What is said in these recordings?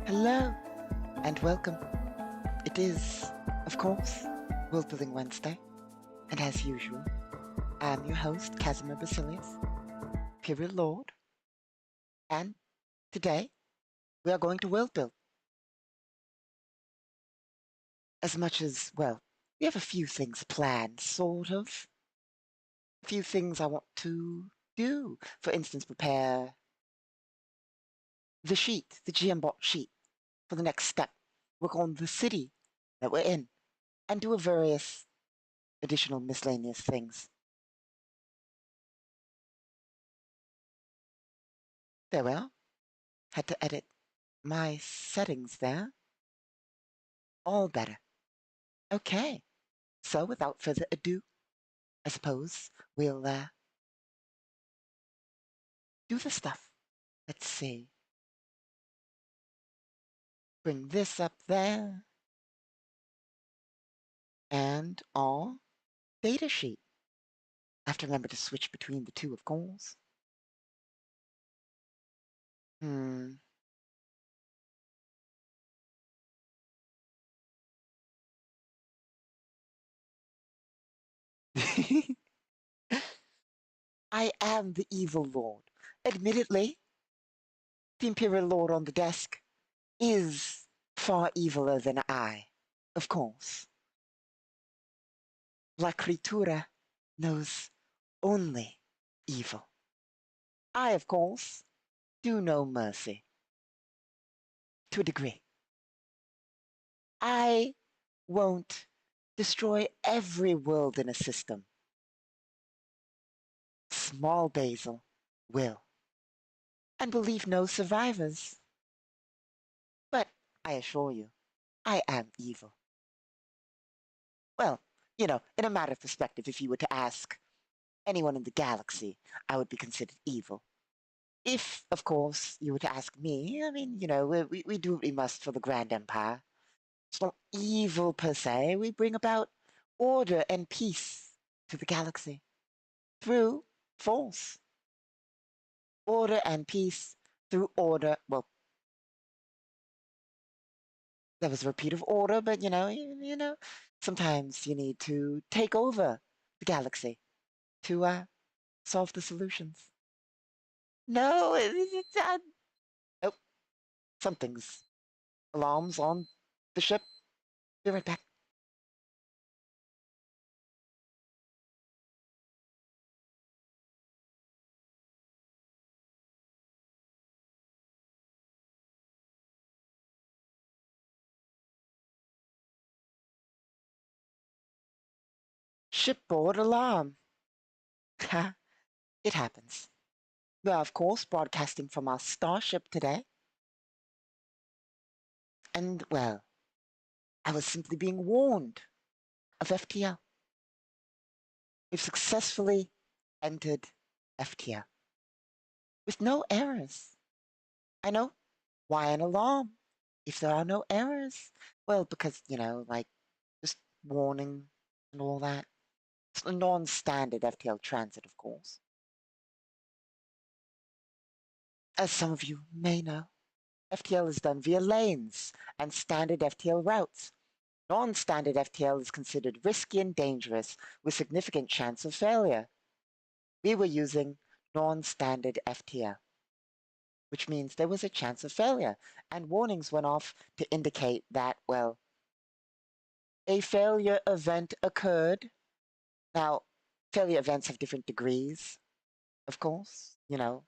Hello and welcome. It is, of course, Worldbuilding Wednesday, and as usual, I'm your host, Casimir Basilius, Imperial Lord, and today we are going to world build. As much as, well, we have a few things planned, sort of. A few things I want to do. For instance, prepare the sheet, the GMBot sheet, for the next step. Work on the city that we're in, and do various additional miscellaneous things. There we are. Had to edit my settings there. All better. Okay. So without further ado, I suppose we'll do the stuff. Let's see. Bring this up there. And our data sheet. I have to remember to switch between the two, of course. I am the evil lord. Admittedly, the Imperial Lord on the desk is far eviler than I, of course. La Criatura knows only evil. I, of course, do know mercy. To a degree. I won't destroy every world in a system. Small Basil will. And will leave no survivors. But I assure you, I am evil. Well, you know, in a matter of perspective, if you were to ask anyone in the galaxy, I would be considered evil. If, of course, you were to ask me, I mean, you know, we do what we must for the Grand Empire. It's not evil per se. We bring about order and peace to the galaxy through force. Order and peace through order. Well, that was a repeat of order, but you know, sometimes you need to take over the galaxy to solve the solutions. No, oh, something's alarms on the ship. Be right back. Shipboard alarm. Ha, it happens. We are, of course, broadcasting from our starship today. And, well, I was simply being warned of FTL. We've successfully entered FTL with no errors. I know. Why an alarm if there are no errors? Well, because, you know, like, just warning and all that. It's a non-standard FTL transit, of course. As some of you may know, FTL is done via lanes and standard FTL routes. Non-standard FTL is considered risky and dangerous with significant chance of failure. We were using non-standard FTL. which means there was a chance of failure, and warnings went off to indicate that, well, a failure event occurred. Now, failure events have different degrees, of course. You know,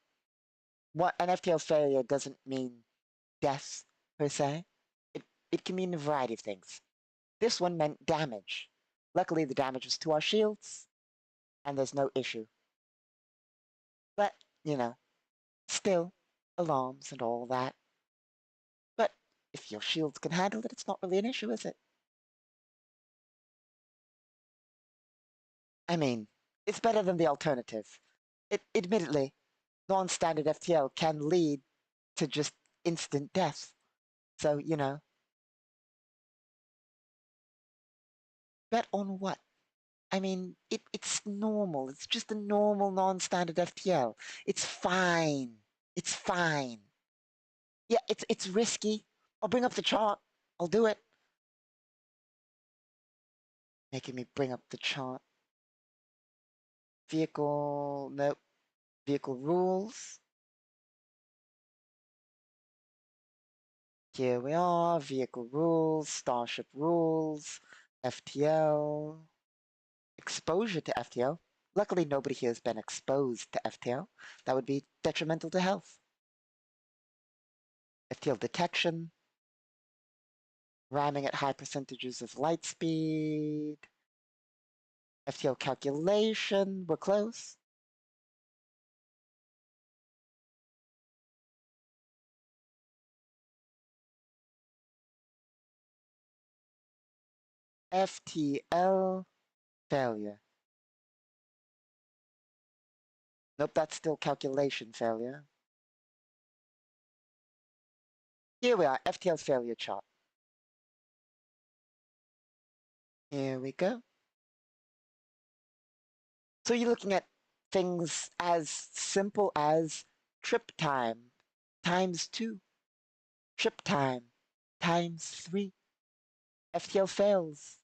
what an FTL failure doesn't mean death per se. It can mean a variety of things. This one meant damage. Luckily, the damage was to our shields, and there's no issue. But, you know, still, alarms and all that. But if your shields can handle it, it's not really an issue, is it? I mean, it's better than the alternative. Admittedly, non-standard FTL can lead to just instant death. So, you know, bet on what? I mean, it's normal. It's just a normal non-standard FTL. It's fine. It's fine. Yeah, it's risky. I'll bring up the chart. I'll do it. Making me bring up the chart. Vehicle, nope. Vehicle rules. Here we are. Vehicle rules, starship rules, FTL. Exposure to FTL. Luckily, nobody here has been exposed to FTL. That would be detrimental to health. FTL detection. Ramming at high percentages of light speed. FTL calculation. We're close. FTL failure. Nope, that's still calculation failure. Here we are, FTL failure chart. Here we go. So you're looking at things as simple as trip time times 2, trip time times 3. FTL fails.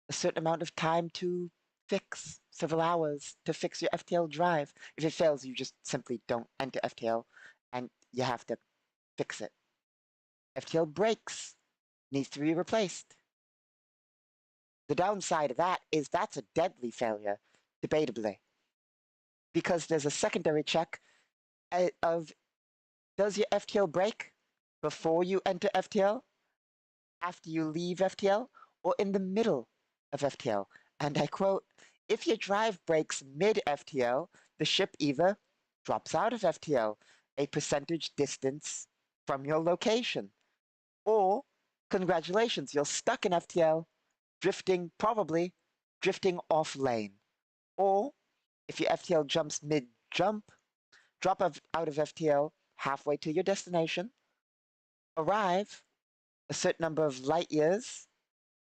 A certain amount of time to fix, several hours to fix your FTL drive. If it fails, you just simply don't enter FTL and you have to fix it. FTL breaks, needs to be replaced. The downside of that is that's a deadly failure, debatably, because there's a secondary check of does your FTL break before you enter FTL, after you leave FTL, or in the middle of FTL? And I quote, if your drive breaks mid-FTL, the ship either drops out of FTL a percentage distance from your location, or congratulations, you're stuck in FTL, probably drifting off lane. Or if your FTL jumps mid-jump, drop out of FTL halfway to your destination, arrive a certain number of light years,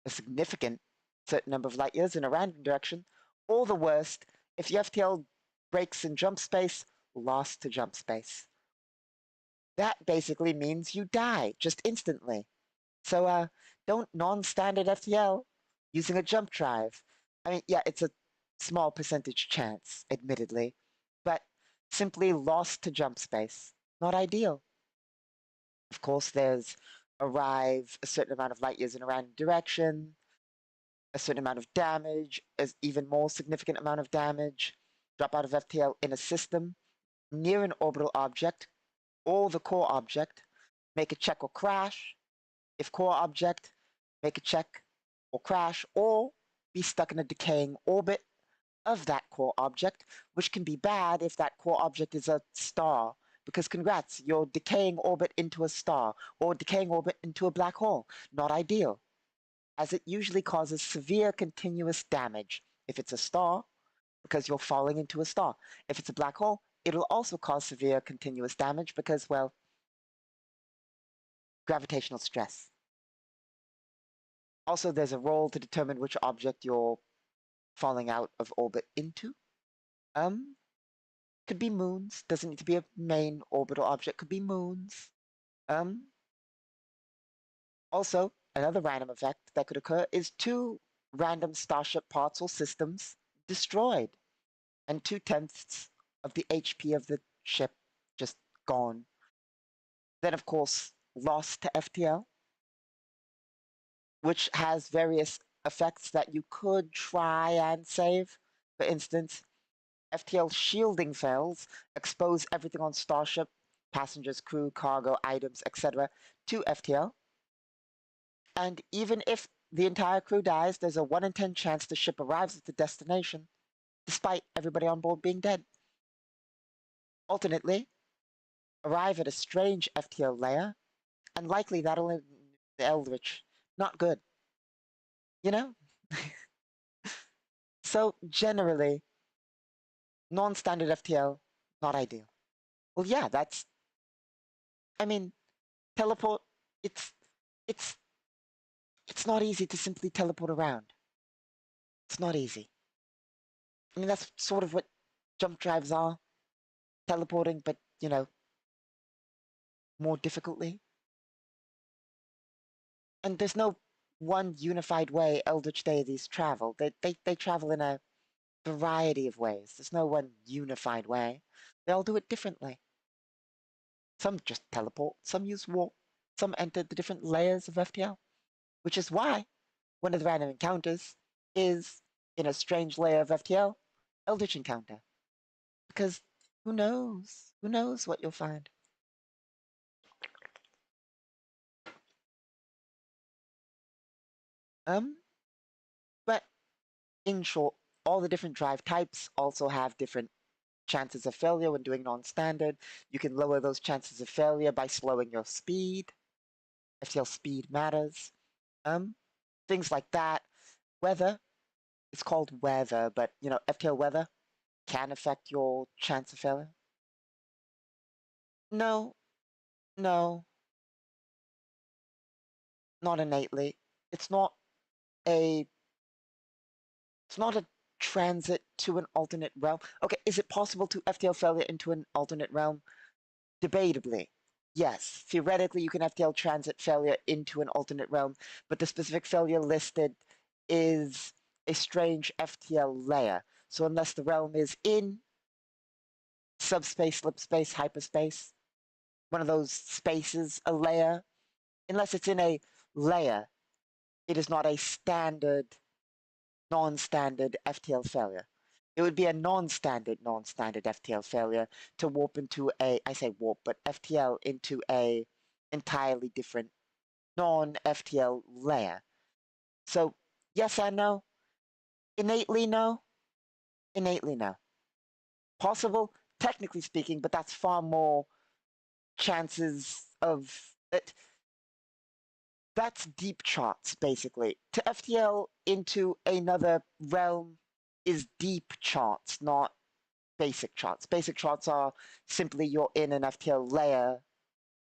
a significant certain number of light years in a random direction, or the worst, if your FTL breaks in jump space, lost to jump space. That basically means you die just instantly. So don't non-standard FTL using a jump drive. I mean, yeah, it's a small percentage chance, admittedly, but simply lost to jump space. Not ideal. Of course, there's arrive a certain amount of light years in a random direction, a certain amount of damage, as even more significant amount of damage, drop out of FTL in a system, near an orbital object, or the core object, make a check or crash. If core object, make a check or crash, or be stuck in a decaying orbit of that core object, which can be bad if that core object is a star. Because congrats, you're decaying orbit into a star, or decaying orbit into a black hole. Not ideal, as it usually causes severe continuous damage. If it's a star, because you're falling into a star. If it's a black hole, it'll also cause severe continuous damage because, well, gravitational stress. Also, there's a roll to determine which object you're falling out of orbit into. Could be moons. Doesn't need to be a main orbital object. Could be moons. Also, another random effect that could occur is 2 random starship parts or systems destroyed, and 2/10 of the HP of the ship just gone. Then, of course, loss to FTL, which has various effects that you could try and save. For instance, FTL shielding fails, expose everything on Starship, passengers, crew, cargo, items, etc., to FTL. And even if the entire crew dies, there's a 1 in 10 chance the ship arrives at the destination, despite everybody on board being dead. Alternately, arrive at a strange FTL layer, and likely that'll end the Eldritch. Not good. You know? So, generally, non-standard FTL, not ideal. Well, yeah, that's... I mean, teleport, it's... It's... It's not easy to simply teleport around. It's not easy. I mean, that's sort of what jump drives are. Teleporting, but, you know, more difficultly. And there's no one unified way Eldritch deities travel. They travel in a variety of ways. There's no one unified way. They all do it differently. Some just teleport, some use warp, some enter the different layers of FTL. Which is why one of the random encounters is, in a strange layer of FTL, Eldritch encounter. Because who knows? Who knows what you'll find? But in short, all the different drive types also have different chances of failure when doing non-standard. You can lower those chances of failure by slowing your speed. FTL speed matters. Things like that. Weather, it's called weather, but you know, FTL weather can affect your chance of failure. No, no, not innately. It's not a it's not a transit to an alternate realm. Okay, is it possible to FTL failure into an alternate realm? Debatably, yes. Theoretically, you can FTL transit failure into an alternate realm, but the specific failure listed is a strange FTL layer. So unless the realm is in subspace, slipspace, hyperspace, one of those spaces, a layer, unless it's in a layer, it is not a standard, non-standard FTL failure. It would be a non-standard FTL failure to warp into a, I say warp, but FTL into a entirely different non-FTL layer. So yes and no. Innately no. Innately no. Possible, technically speaking, but that's far more chances of it. That's deep charts, basically. To FTL into another realm is deep charts, not basic charts. Basic charts are simply you're in an FTL layer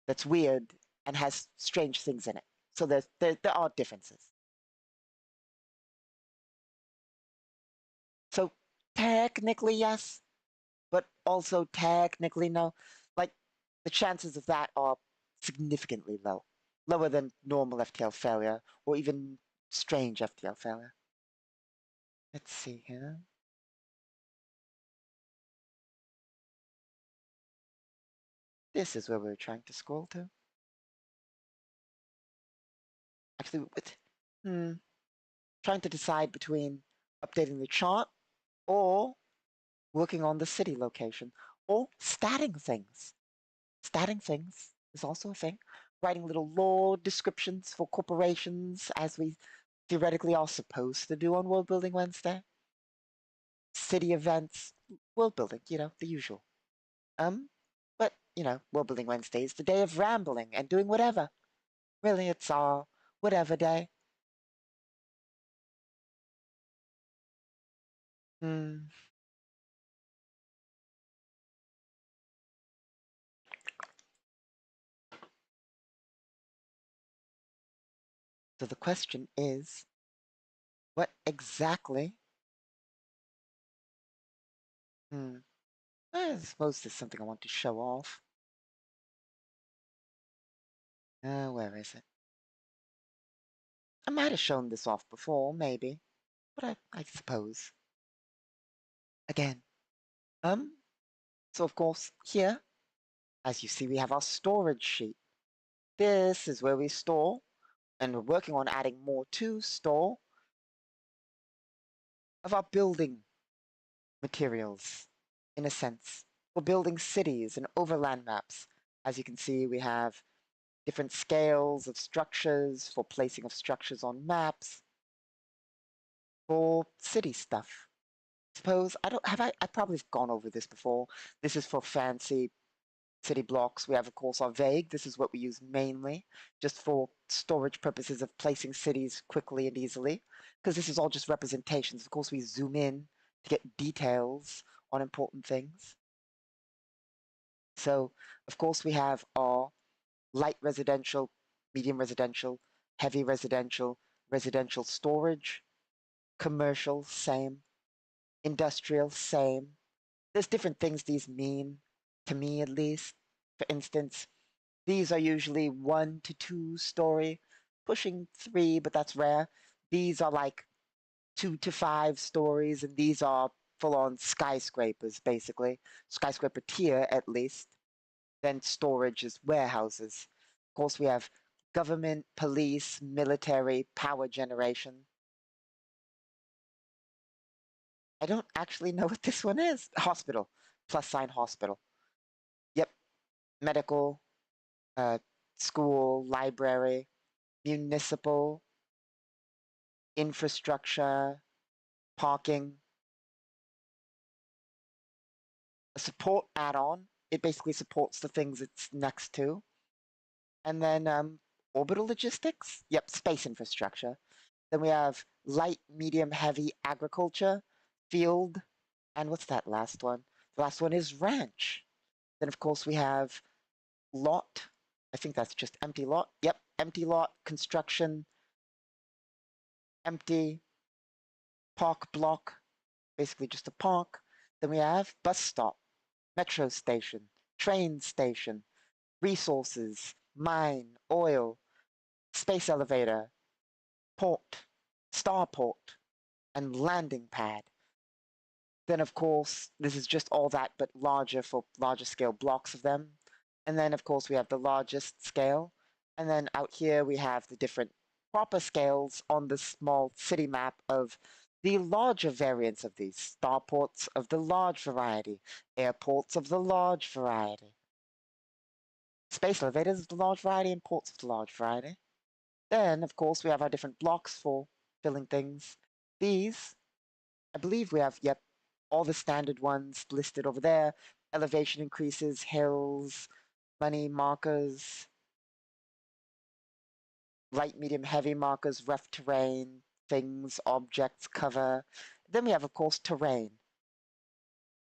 that's weird and has strange things in it. So there are differences. So technically yes, but also technically no. Like the chances of that are significantly low, lower than normal FTL failure or even strange FTL failure. Let's see here. This is where we were trying to scroll to. Actually, trying to decide between updating the chart or working on the city location or statting things. Statting things is also a thing. Writing little lore descriptions for corporations as we theoretically are supposed to do on Worldbuilding Wednesday. City events, world building, you know, the usual. But, you know, Worldbuilding Wednesday is the day of rambling and doing whatever. Really, it's our whatever day. Hmm. So the question is, what exactly? I suppose there's something I want to show off. Where is it? I might have shown this off before, maybe, but I suppose. Again. So of course, here, as you see, we have our storage sheet. this is where we store, and we're working on adding more to store of our building materials, in a sense. For building cities and overland maps. As you can see, we have different scales of structures for placing of structures on maps for city stuff. Suppose I don't have I probably have gone over this before. This is for fancy city blocks. We have, of course, our vague. This is what we use mainly just for storage purposes of placing cities quickly and easily, because this is all just representations. Of course, we zoom in to get details on important things. So, of course, we have our light residential, medium residential, heavy residential, residential storage, commercial, same, industrial, same. There's different things these mean, to me at least. For instance, these are usually 1 to 2 story, pushing 3, but that's rare. These are like 2 to 5 stories, and these are full on skyscrapers, basically. Skyscraper tier, at least. Then storage is warehouses. Of course, we have government, police, military, power generation. I don't actually know what this one is. Hospital. Plus sign hospital. Yep. Medical, uh, school, library, municipal, infrastructure, parking, a support add-on. It basically supports the things it's next to. And then orbital logistics. Yep, space infrastructure. Then we have light, medium, heavy agriculture, field, and what's that last one? The last one is ranch. Then, of course, we have lot. I think that's just empty lot. Yep, empty lot, construction, empty, park block, basically just a park. Then we have bus stop, metro station, train station, resources, mine, oil, space elevator, port, starport, and landing pad. Then, of course, this is just all that, but larger for larger scale blocks of them. And then, of course, we have the largest scale. And then out here, we have the different proper scales on the small city map of the larger variants of these. Starports of the large variety, airports of the large variety, space elevators of the large variety, and ports of the large variety. Then, of course, we have our different blocks for filling things. These, I believe we have, yep, all the standard ones listed over there. Elevation increases, hills, money markers, light, medium, heavy markers, rough terrain, things, objects, cover. Then we have, of course, terrain.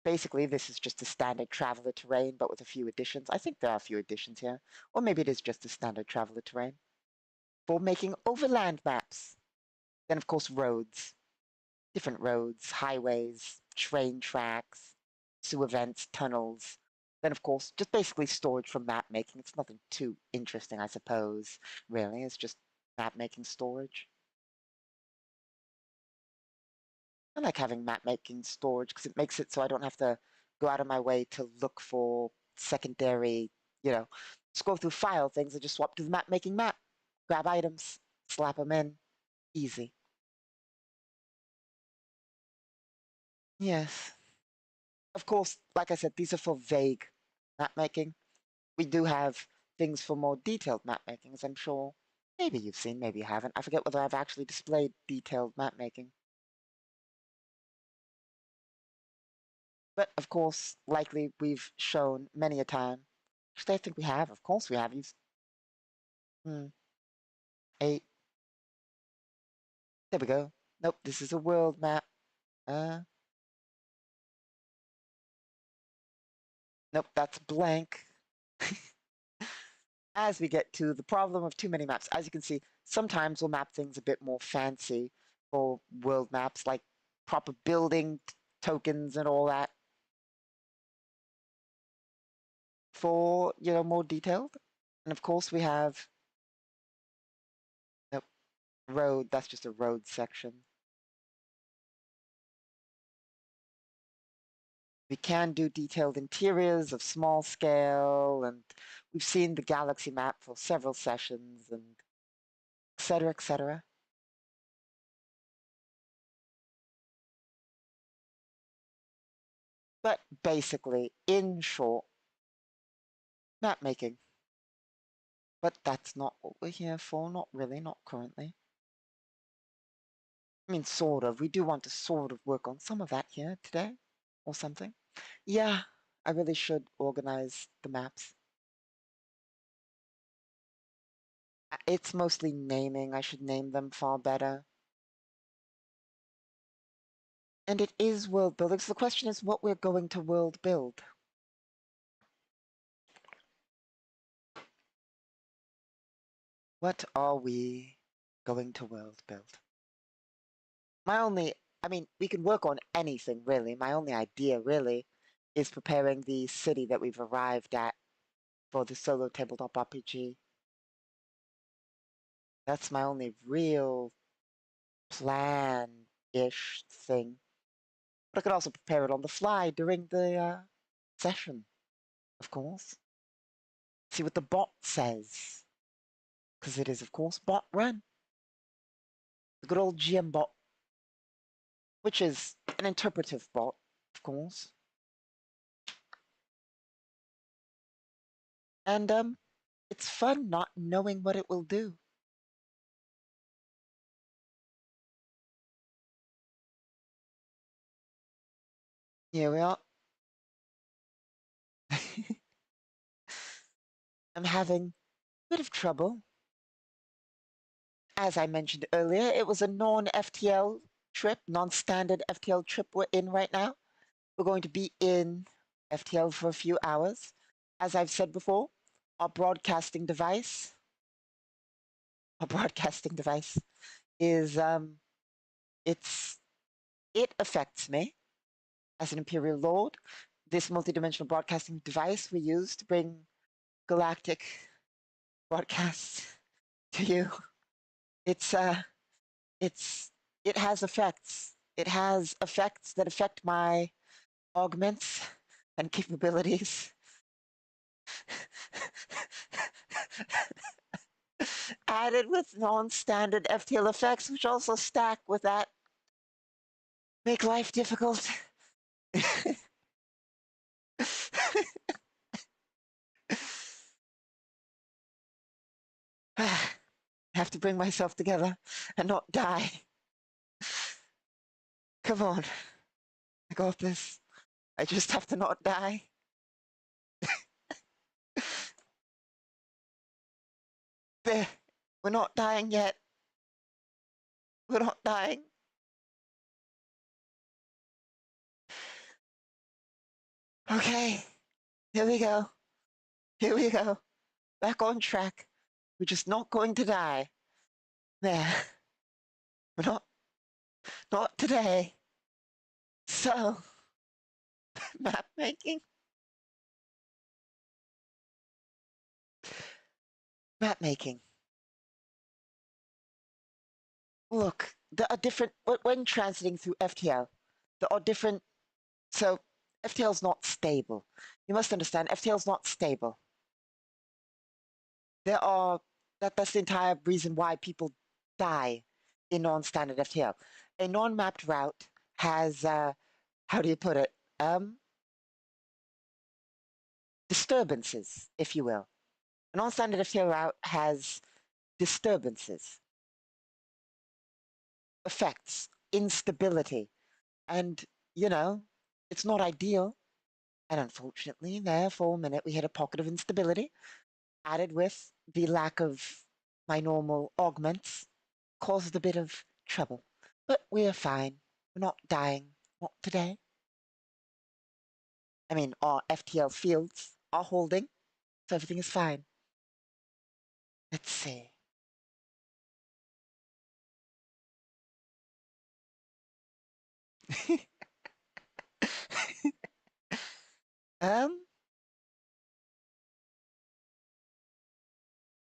Basically, this is just a standard traveler terrain, but with a few additions. I think there are a few additions here. Or maybe it is just a standard traveler terrain. For making overland maps. Then, of course, roads. Different roads, highways, train tracks, sewer vents, tunnels. Then, of course, just basically storage for map making. It's nothing too interesting, I suppose, really. It's just map making storage. I like having map making storage because it makes it so I don't have to go out of my way to look for secondary, you know, scroll through file things. I just swap to the map making map, grab items, slap them in. Easy. Yes. Of course, like I said, these are for vague map making. We do have things for more detailed map making, as I'm sure maybe you've seen, maybe you haven't. I forget whether I've actually displayed detailed map making. But of course, likely we've shown many a time. Actually, I think we have. Of course we have. You've 8. There we go. Nope, this is a world map. Uh, nope, that's blank. As we get to the problem of too many maps, as you can see, sometimes we'll map things a bit more fancy for world maps, like proper building tokens and all that. For, more detailed. And of course we have, nope, road, that's just a road section. We can do detailed interiors of small scale, and We've seen the galaxy map for several sessions and etc. etc. But basically, in short, map making. But that's not what we're here for. Not really, not currently. I mean, sort of. We do want to sort of work on some of that here today or something. Yeah, I really should organize the maps. It's mostly naming. I should name them far better. And it is world building. So the question is what we're going to world build. What are we going to world build? I mean, we can work on anything really. My only idea really is preparing the city that we've arrived at for the solo tabletop RPG. That's my only real plan-ish thing. But I could also prepare it on the fly during the session, of course. See what the bot says. Because it is, of course, bot run. The good old GM bot. Which is an interpretive bot, of course. And it's fun not knowing what it will do. Here we are. I'm having a bit of trouble. As I mentioned earlier, it was a non-FTL trip, non-standard FTL trip we're in right now. We're going to be in FTL for a few hours. As I've said before, our broadcasting device is it affects me as an Imperial Lord. This multidimensional broadcasting device we use to bring galactic broadcasts to you. It's it has effects. It has effects that affect my augments and capabilities. Added with non-standard FTL effects, which also stack with that, make life difficult. Have to bring myself together and not die. Come on. I got this. I just have to not die. There. We're not dying yet. We're not dying. Okay. Here we go. Here we go. Back on track. We're just not going to die. There. We're not today. So, map making. Map making. Look, there are different, when transiting through FTL, there are different, so FTL is not stable. You must understand, FTL is not stable. There are, that's the entire reason why people die in non-standard FTL. A non-mapped route has, how do you put it? Disturbances, if you will. A non-standard FTL route has disturbances, effects, instability, and, you know, it's not ideal. And unfortunately, there for a minute, we hit a pocket of instability, added with the lack of my normal augments, caused a bit of trouble. But we're fine. We're not dying. Not today. I mean, our FTL fields are holding, so everything is fine. Let's see. um,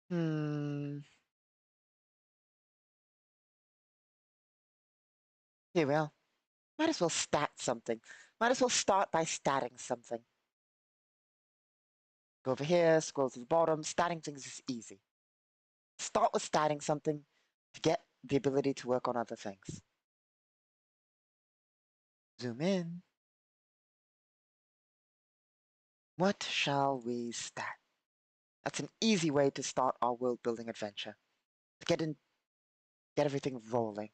hmm. Here we are. Might as well stat something. Might as well start by statting something. Go over here, scroll to the bottom. Starting things is easy. Start with starting something to get the ability to work on other things. Zoom in. What shall we stat? That's an easy way to start our world building adventure. To get everything rolling.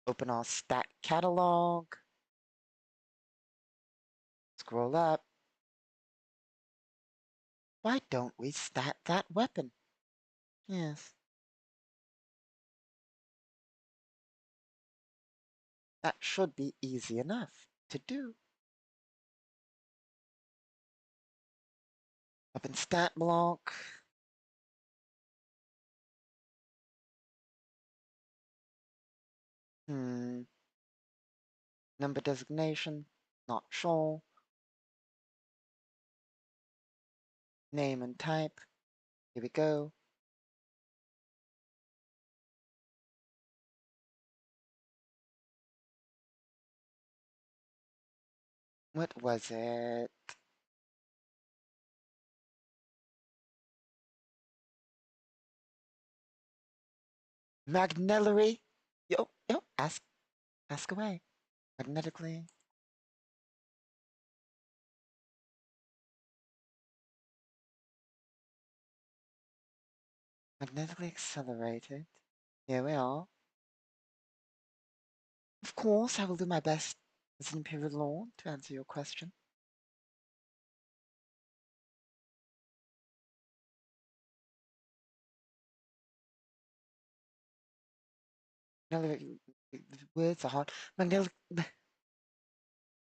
Open our stat catalog. Scroll up. Why don't we stat that weapon? Yes. That should be easy enough to do. Weapon stat block. Number designation. Not sure. Name and type. Here we go. What was it? Magnellary? Yo, ask away. Magnetically. Magnetically accelerated. Here we are. Of course, I will do my best as an Imperial Lord to answer your question. Words are hard.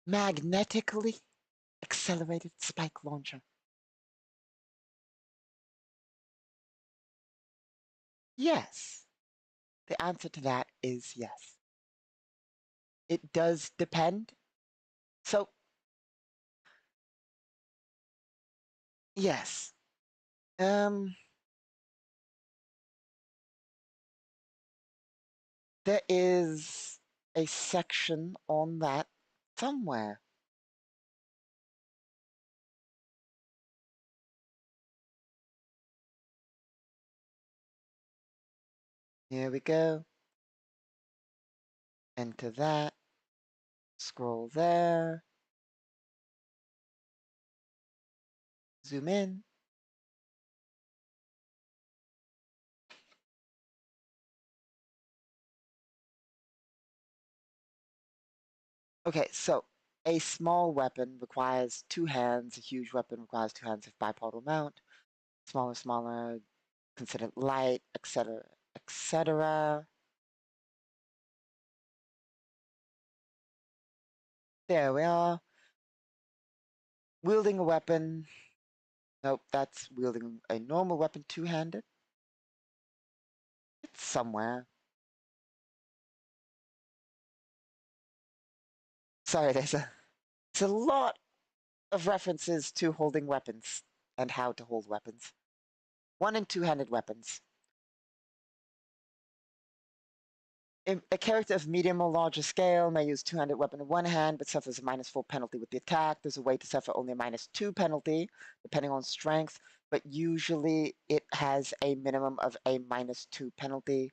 Magnetically accelerated spike launcher. Yes. The answer to that is yes. It does depend. So, yes. There is a section on that somewhere. Here we go. Enter that. Scroll there. Zoom in. Okay, so a small weapon requires 2 hands. A huge weapon requires 2 hands of bipodal mount. Smaller, considered light, etc., etc. There we are. Wielding a weapon. Nope, that's wielding a normal weapon 2-handed. It's somewhere. Sorry, there's a lot of references to holding weapons and how to hold weapons. 1 and 2-handed weapons. A character of medium or larger scale may use 2-handed weapon in one hand, but suffers a -4 penalty with the attack. There's a way to suffer only a -2 penalty, depending on strength, but usually it has a minimum of a -2 penalty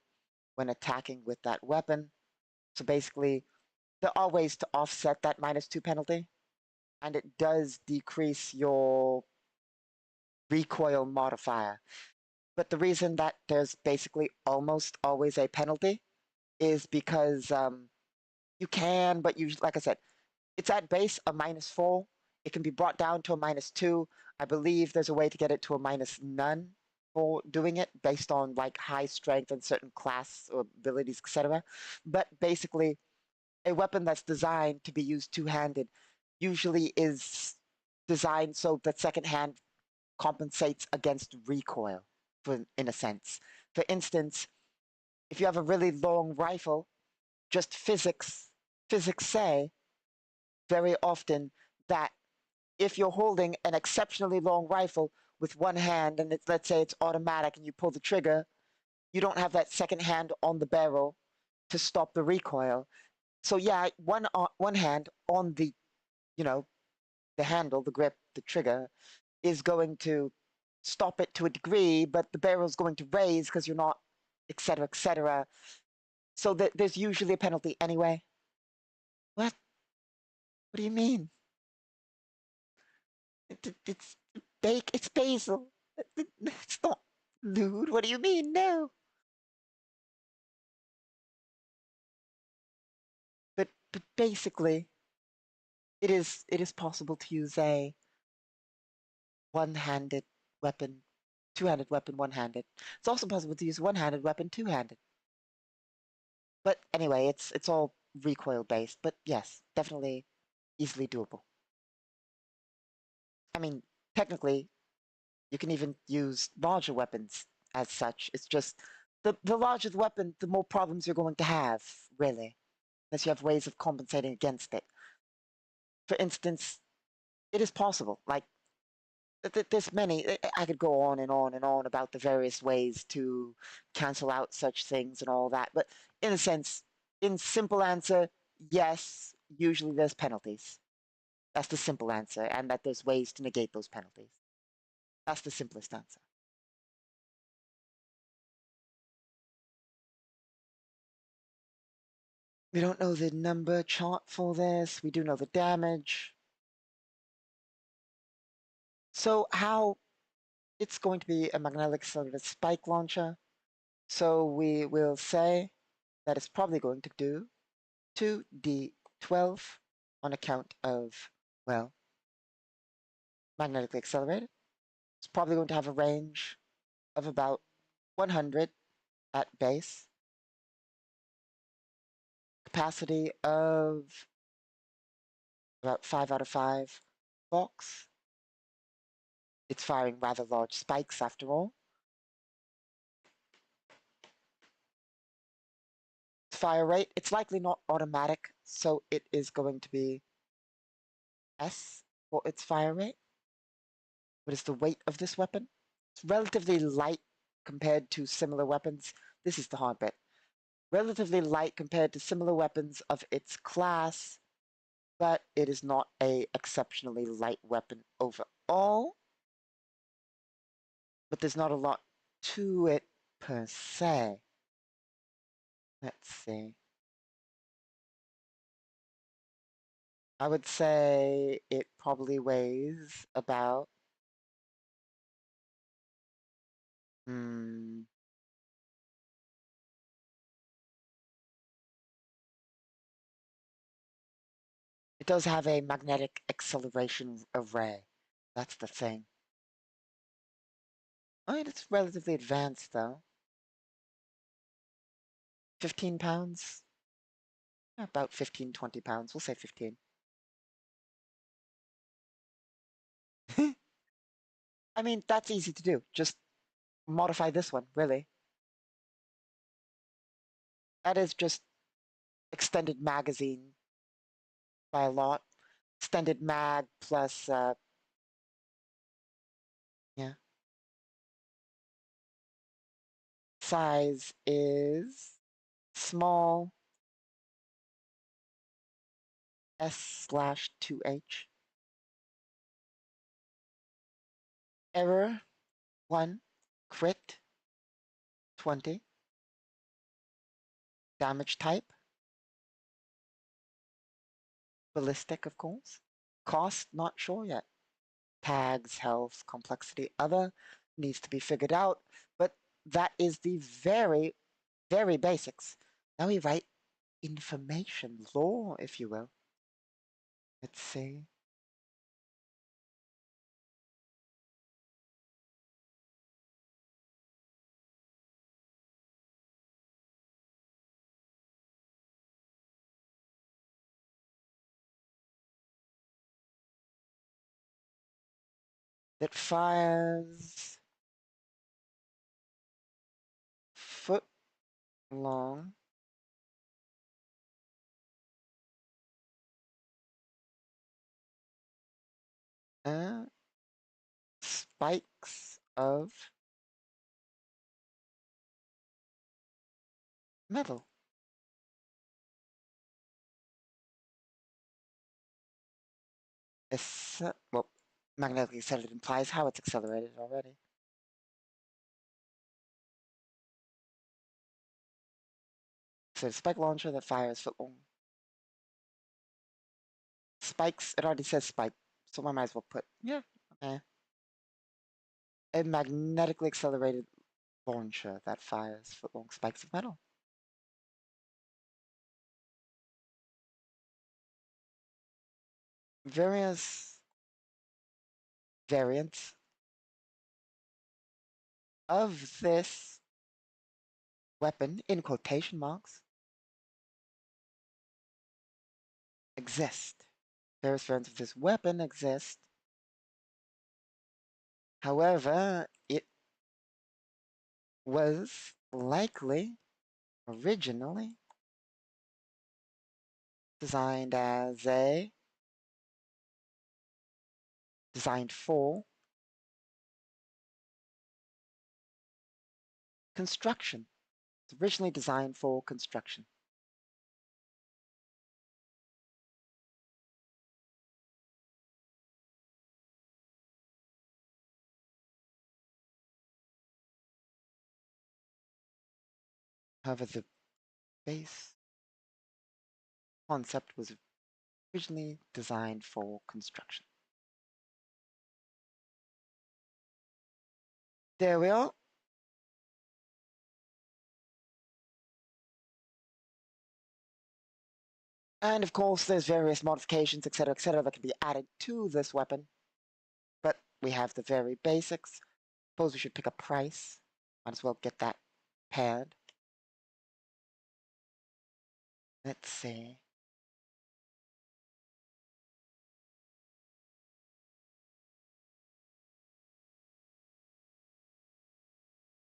when attacking with that weapon. So basically, there are ways to offset that -2 penalty, and it does decrease your recoil modifier. But the reason that there's basically almost always a penalty is because you can, but you, like I said, it's at base a -4. It can be brought down to a -2. I believe there's a way to get it to a -none for doing it based on like high strength and certain class or abilities, etc. But basically, a weapon that's designed to be used 2-handed usually is designed so that second hand compensates against recoil, in a sense. For instance, if you have a really long rifle, just physics say very often that if you're holding an exceptionally long rifle with one hand and it's, let's say it's automatic and you pull the trigger, you don't have that second hand on the barrel to stop the recoil. So yeah, one hand on the, you know, the handle, the grip, the trigger is going to stop it to a degree, but the barrel's going to raise because you're not, etc., etc. So there's usually a penalty anyway. What? What do you mean? It's bake. It's basil. It's not lewd. What do you mean? No. But basically, it is possible to use a one-handed weapon, two-handed weapon, one-handed. It's also possible to use one-handed weapon, two-handed. But anyway, it's all recoil based. But yes, definitely easily doable. I mean, technically, you can even use larger weapons as such. It's just the larger the weapon, the more problems you're going to have, really, unless you have ways of compensating against it. For instance, it is possible. Like, there's many. I could go on and on and on about the various ways to cancel out such things and all that. But in a sense, in simple answer, yes, usually there's penalties. That's the simple answer, and that there's ways to negate those penalties. That's the simplest answer. We don't know the number chart for this. We do know the damage. So how it's going to be a magnetic accelerated spike launcher. So we will say that it's probably going to do 2d12 on account of, well, magnetically accelerated. It's probably going to have a range of about 100 at base. Capacity of about 5 out of 5 box. It's firing rather large spikes after all. Fire rate, it's likely not automatic, so it is going to be S for its fire rate. What is the weight of this weapon? It's relatively light compared to similar weapons. This is the hard bit. Relatively light compared to similar weapons of its class, but it is not a exceptionally light weapon overall. But there's not a lot to it per se. Let's see. I would say it probably weighs about hmm, it does have a magnetic acceleration array. That's the thing. I mean, it's relatively advanced though. 15 pounds? About 15, 20 pounds. We'll say 15. I mean, that's easy to do. Just modify this one, really. That is just extended magazine by a lot. Extended mag plus, yeah. Size is small S/2H. Error 1. Crit 20. Damage type ballistic, of course. Cost not sure yet. Tags, health, complexity, other needs to be figured out. But that is the very, very basics. Now we write information, lore, if you will. Let's see. It fires foot long. Uh, spikes of metal. Well, magnetically accelerated implies how it's accelerated already. So the spike launcher that fires foot-long spikes. It already says spike, so I might as well put, yeah, okay. A magnetically accelerated launcher that fires foot-long spikes of metal. Various variants of this weapon, in quotation marks, exist. Various variants of this weapon exist. However, it was likely originally designed as designed for construction. It's originally designed for construction. However, the base concept was originally designed for construction. There we are. And of course, there's various modifications, etc., that can be added to this weapon. But we have the very basics. Suppose we should pick a price. Might as well get that paired. Let's see.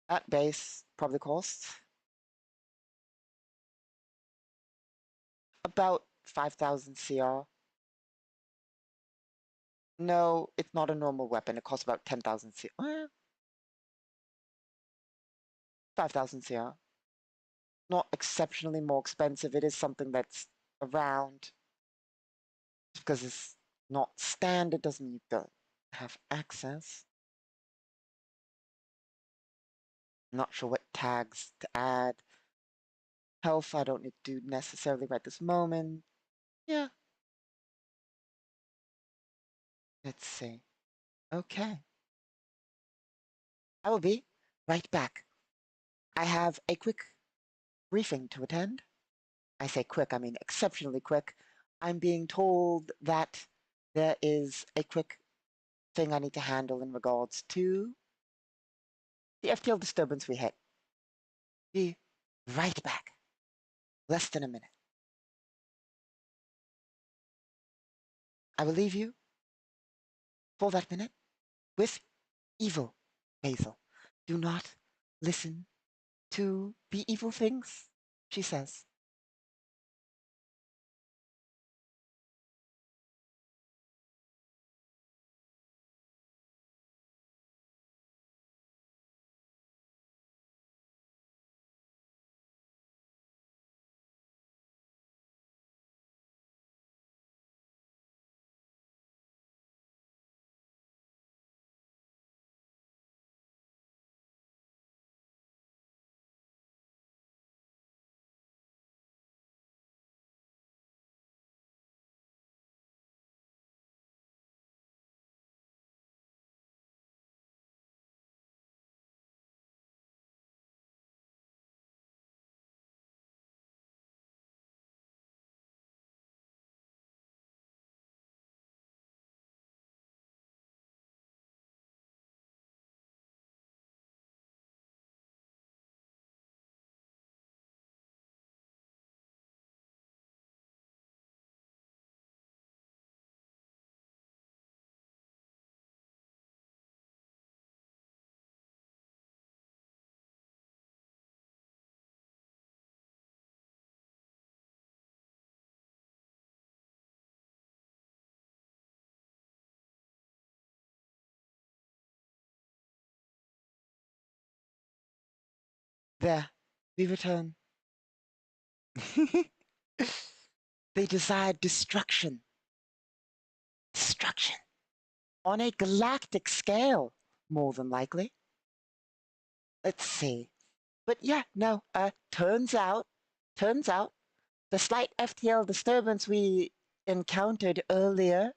At base probably costs about 5,000 CR. No, it's not a normal weapon. It costs about 10,000 CR. 5,000 CR. Not exceptionally more expensive. It is something that's around. Just because it's not standard doesn't mean you don't have access. Not sure what tags to add. Health, I don't need to do necessarily right this moment. Yeah. Let's see. Okay. I will be right back. I have a quick briefing to attend. I say quick, I mean exceptionally quick. I'm being told that there is a quick thing I need to handle in regards to the FTL disturbance we hit. Be right back. Less than a minute. I will leave you for that minute with evil, Basil. Do not listen to the evil things she says. There, we return. They desired destruction. Destruction. On a galactic scale, more than likely. Let's see. But yeah, no, turns out, the slight FTL disturbance we encountered earlier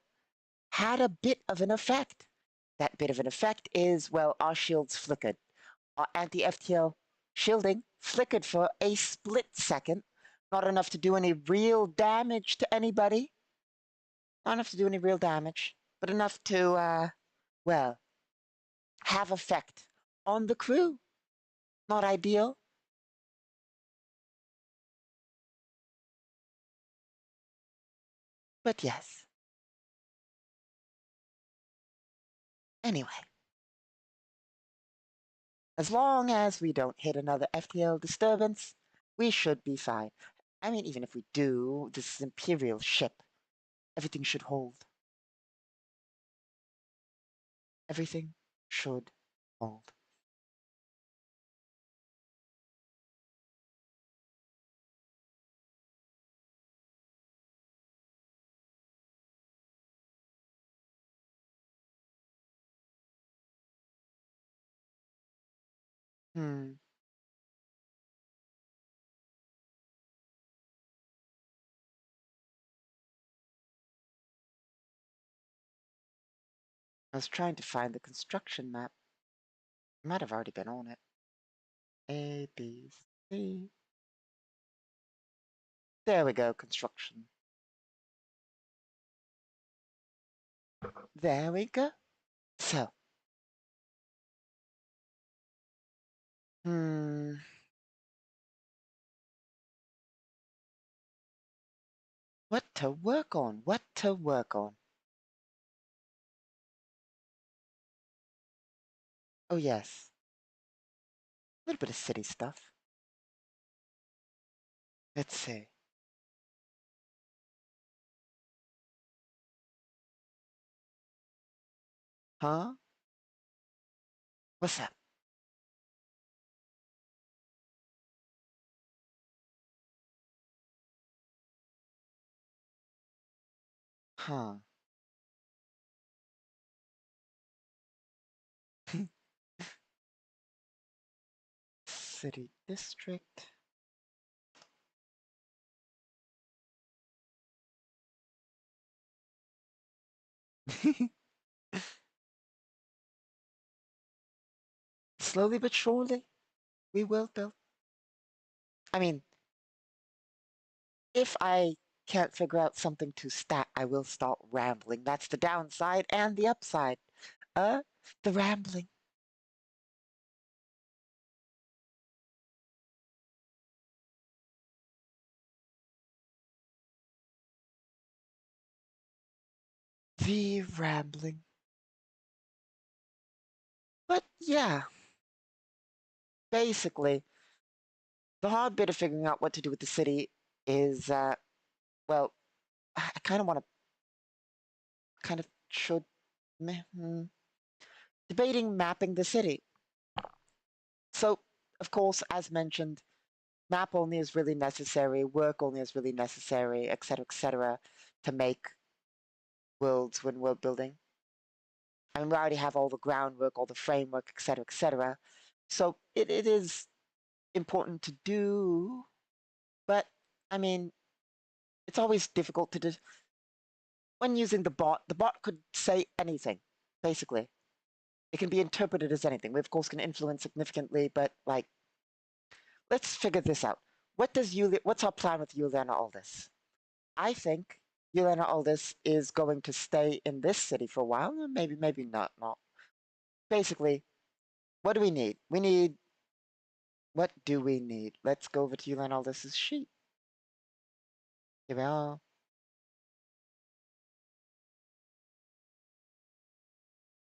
had a bit of an effect. That bit of an effect is, well, our shields flickered. Our anti-FTL shielding flickered for a split second. Not enough to do any real damage to anybody. Not enough to do any real damage, but enough to, well, have effect on the crew. Not ideal. But yes. Anyway, as long as we don't hit another FTL disturbance, we should be fine. I mean, even if we do, this is Imperial ship. Everything should hold. Everything should hold. Hmm. I was trying to find the construction map. I might have already been on it. A, B, C. There we go, construction. There we go. So. Hmm. What to work on? What to work on? Oh, yes. A little bit of city stuff. Let's see. Huh? What's up? Huh. City district. Slowly but surely, we will build. I mean, if I can't figure out something to stack, I will start rambling. That's the downside and the upside. Uh, the rambling. The rambling. But yeah, basically, the hard bit of figuring out what to do with the city is, well, I kind of want to, kind of should, debating mapping the city. So, of course, as mentioned, map only is really necessary, work only is really necessary, etc., to make worlds when world building. I mean, we already have all the groundwork, all the framework, etc. So it is important to do, but I mean, it's always difficult to do. When using the bot could say anything, basically. It can be interpreted as anything. We, of course, can influence significantly, but like, let's figure this out. What's our plan with Juliana Aldis? I think Juliana Aldis is going to stay in this city for a while. Maybe not. Basically, what do we need? What do we need? Let's go over to Juliana Aldis's sheet. Here we are.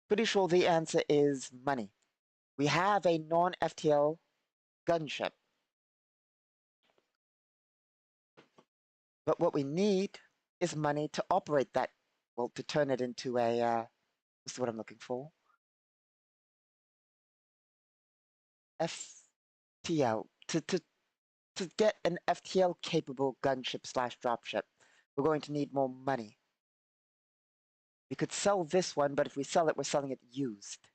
Pretty sure the answer is money. We have a non-FTL gunship. But what we need is money to operate that, well, to turn it into a, what's the word I'm looking for? FTL to get an FTL capable gunship slash dropship, we're going to need more money. We could sell this one, but if we sell it, we're selling it used.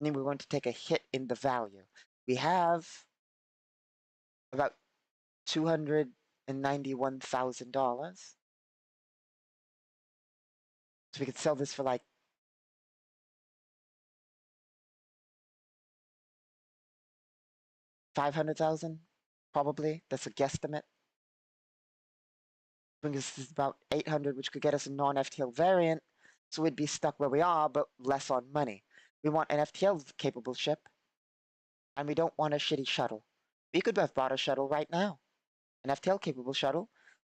Meaning we're going to take a hit in the value. We have about $291,000. So we could sell this for like 500,000, probably. That's a guesstimate. Brings us about 800, which could get us a non-FTL variant. So we'd be stuck where we are, but less on money. We want an FTL capable ship, and we don't want a shitty shuttle. We could have bought a shuttle right now. An FTL capable shuttle.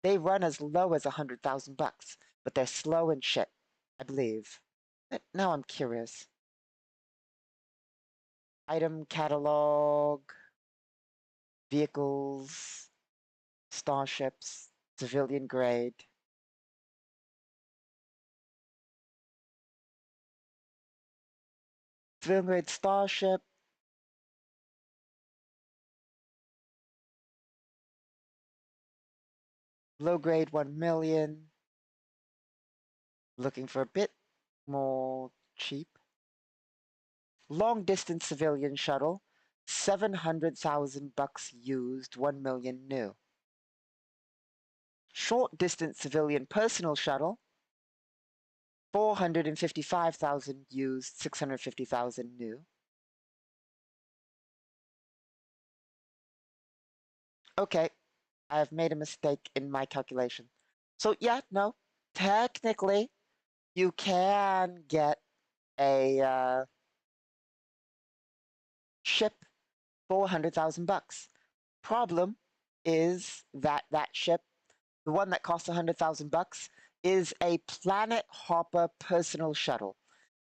They run as low as 100,000 bucks, but they're slow and shit, I believe. Now I'm curious. Item catalog, vehicles, starships, civilian grade. Civilian grade starship. Low grade 1 million. Looking for a bit more cheap. Long distance civilian shuttle. 700,000 bucks used, 1 million new. Short distance civilian personal shuttle. 455,000 used, 650,000 new. Okay, I have made a mistake in my calculation. So yeah, no, technically you can get a ship for 100,000 bucks. Problem is that that ship, the one that costs 100,000 bucks, is a planet hopper personal shuttle.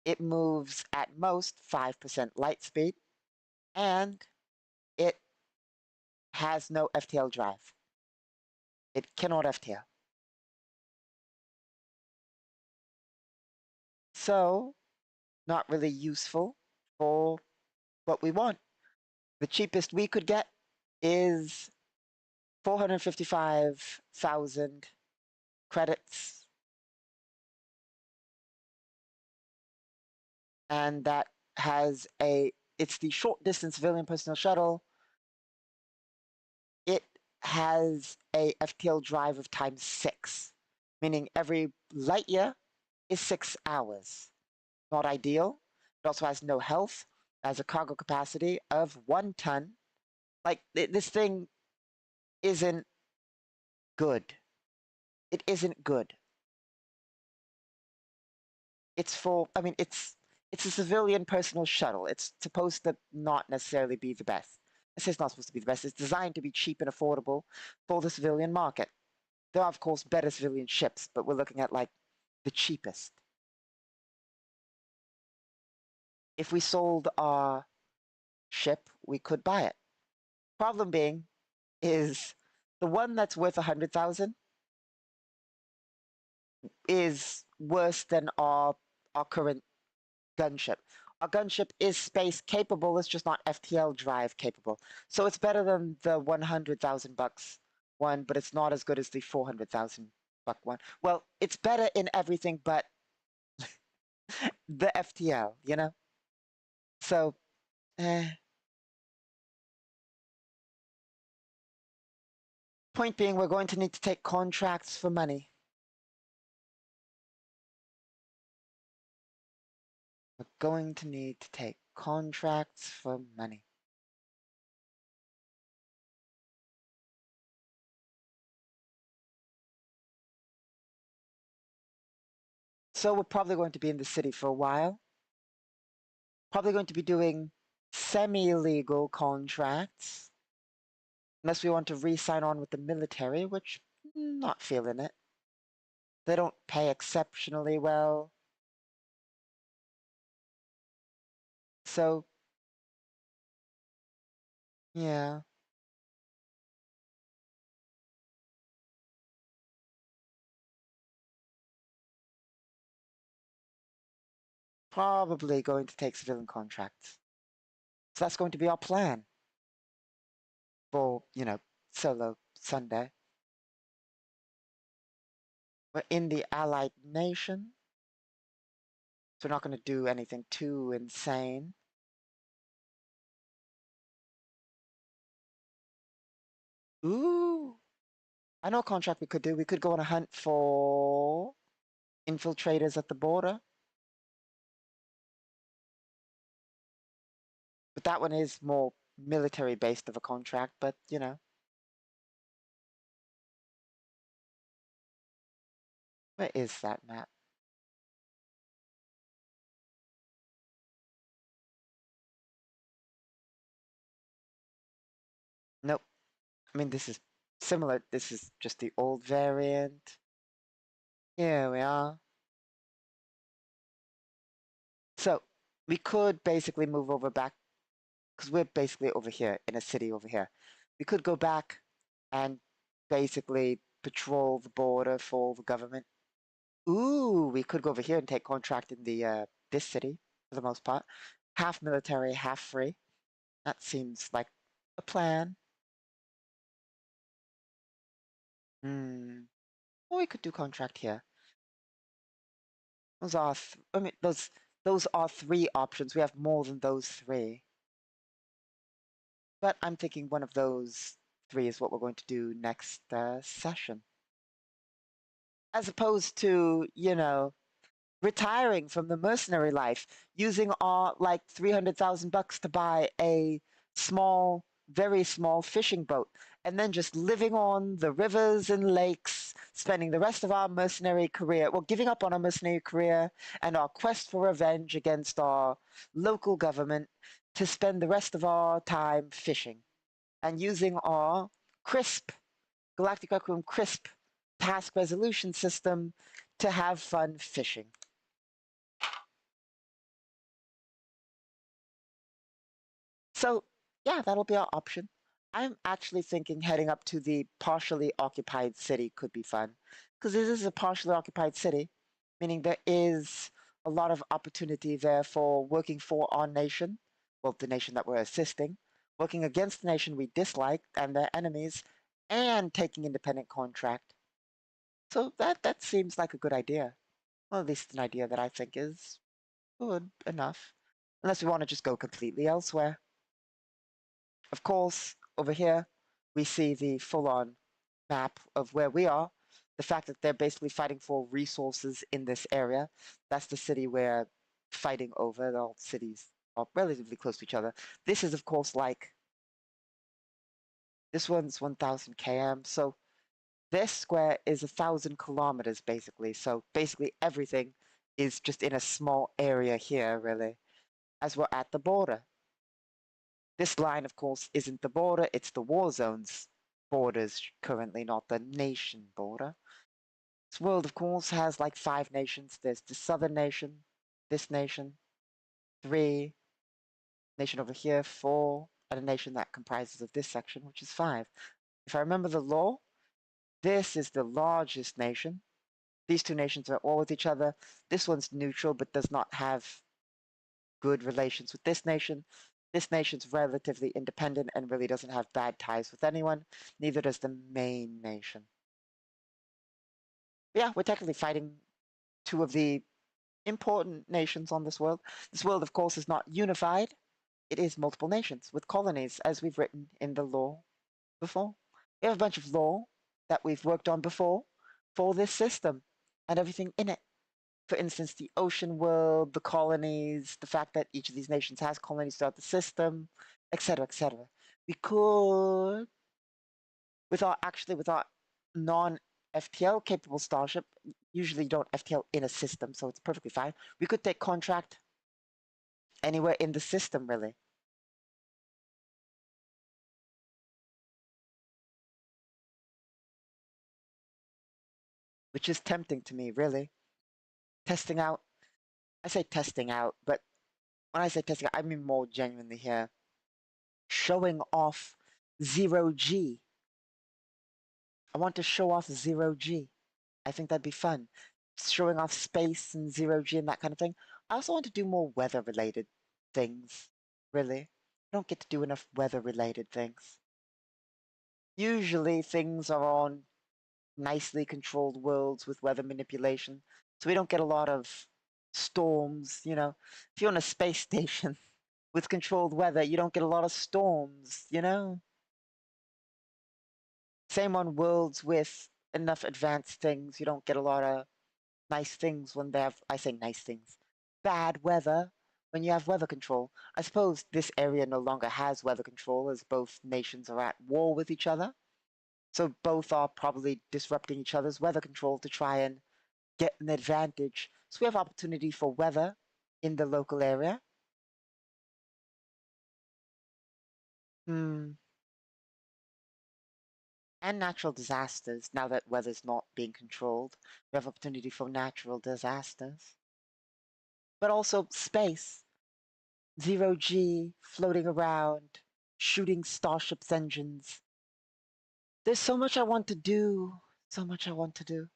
It moves at most 5% light speed, and it has no FTL drive. It cannot FTL. So, not really useful for what we want. The cheapest we could get is 455,000 credits. And that has it's the short distance civilian personnel shuttle. It has a FTL drive of times 6, meaning every light year is 6 hours. Not ideal. It also has no health, has a cargo capacity of 1 ton. Like, this thing isn't good. It isn't good. It's for, I mean, it's a civilian personal shuttle. It's supposed to not necessarily be the best. I say it's not supposed to be the best. It's designed to be cheap and affordable for the civilian market. There are, of course, better civilian ships, but we're looking at, like, the cheapest. If we sold our ship, we could buy it. Problem being is the one that's worth 100,000 is worse than our current gunship. Our gunship is space capable, it's just not FTL drive capable. So it's better than the 100,000 bucks one, but it's not as good as the 400,000 buck one. Well, it's better in everything but the FTL, you know? So, eh. Point being, we're going to need to take contracts for money. We're going to need to take contracts for money. So we're probably going to be in the city for a while. Probably going to be doing semi-legal contracts. Unless we want to re-sign on with the military, which not feeling it. They don't pay exceptionally well. So, yeah. Probably going to take civilian contracts. So that's going to be our plan. for, solo Sunday. We're in the allied nation, so we're not going to do anything too insane. Ooh, I know a contract we could do. We could go on a hunt for infiltrators at the border. But that one is more military based of a contract, but where is that map? Nope. I mean, this is similar. This is just the old variant. Here we are. So we could basically move over back because we're basically over here in a city over here. We could go back and basically patrol the border for the government. Ooh, we could go over here and take contract in the this city for the most part. Half military, half free. That seems like a plan. Hmm. Or we could do contract here. Those are, I mean, those are three options. We have more than those three. But I'm thinking one of those three is what we're going to do next session. As opposed to, retiring from the mercenary life, using our like 300,000 bucks to buy a small, very small fishing boat, and then just living on the rivers and lakes, spending the rest of our mercenary career, well, giving up on our mercenary career and our quest for revenge against our local government to spend the rest of our time fishing and using our crisp Galactic Requiem crisp task resolution system to have fun fishing. So, yeah, that'll be our option. I'm actually thinking heading up to the partially occupied city could be fun. Because this is a partially occupied city, meaning there is a lot of opportunity there for working for our nation, well, the nation that we're assisting, working against the nation we dislike and their enemies, and taking independent contract. So that seems like a good idea. Well, at least an idea that I think is good enough. Unless we want to just go completely elsewhere. Of course, over here, we see the full-on map of where we are. The fact that they're basically fighting for resources in this area. That's the city we're fighting over. All cities are relatively close to each other. This is, of course, like, this one's 1,000 km. So this square is 1,000 kilometers, basically. So basically everything is just in a small area here, really, as we're at the border. This line, of course, isn't the border, it's the war zone's borders currently, not the nation border. This world, of course, has like 5 nations. There's the southern nation, this nation, 3, nation over here, 4, and a nation that comprises of this section, which is 5. If I remember the law, this is the largest nation. These 2 nations are at war with each other. This one's neutral but does not have good relations with this nation. This nation's relatively independent and really doesn't have bad ties with anyone. Neither does the main nation. But yeah, we're technically fighting 2 of the important nations on this world. This world, of course, is not unified. It is multiple nations with colonies, as we've written in the law before. We have a bunch of law that we've worked on before for this system and everything in it. For instance, the ocean world, the colonies, the fact that each of these nations has colonies throughout the system, etc., etc. We could, with our non-FTL capable starship, usually you don't FTL in a system, so it's perfectly fine. We could take contract anywhere in the system, really. Which is tempting to me, really. Testing out, I say testing out, but when I say testing out, I mean more genuinely here. Showing off zero G. I want to show off zero G. I think that'd be fun. Showing off space and zero G and that kind of thing. I also want to do more weather related things, really. I don't get to do enough weather related things. Usually things are on nicely controlled worlds with weather manipulation, so we don't get a lot of storms, you know. If you're on a space station with controlled weather, you don't get a lot of storms, you know. Same on worlds with enough advanced things, you don't get a lot of nice things when they have, I say nice things, bad weather when you have weather control. I suppose this area no longer has weather control as both nations are at war with each other. So both are probably disrupting each other's weather control to try and get an advantage. So we have opportunity for weather in the local area. Hmm. And natural disasters. Now that weather's not being controlled, we have opportunity for natural disasters. But also space. Zero G floating around, shooting starships engines. There's so much I want to do. So much I want to do.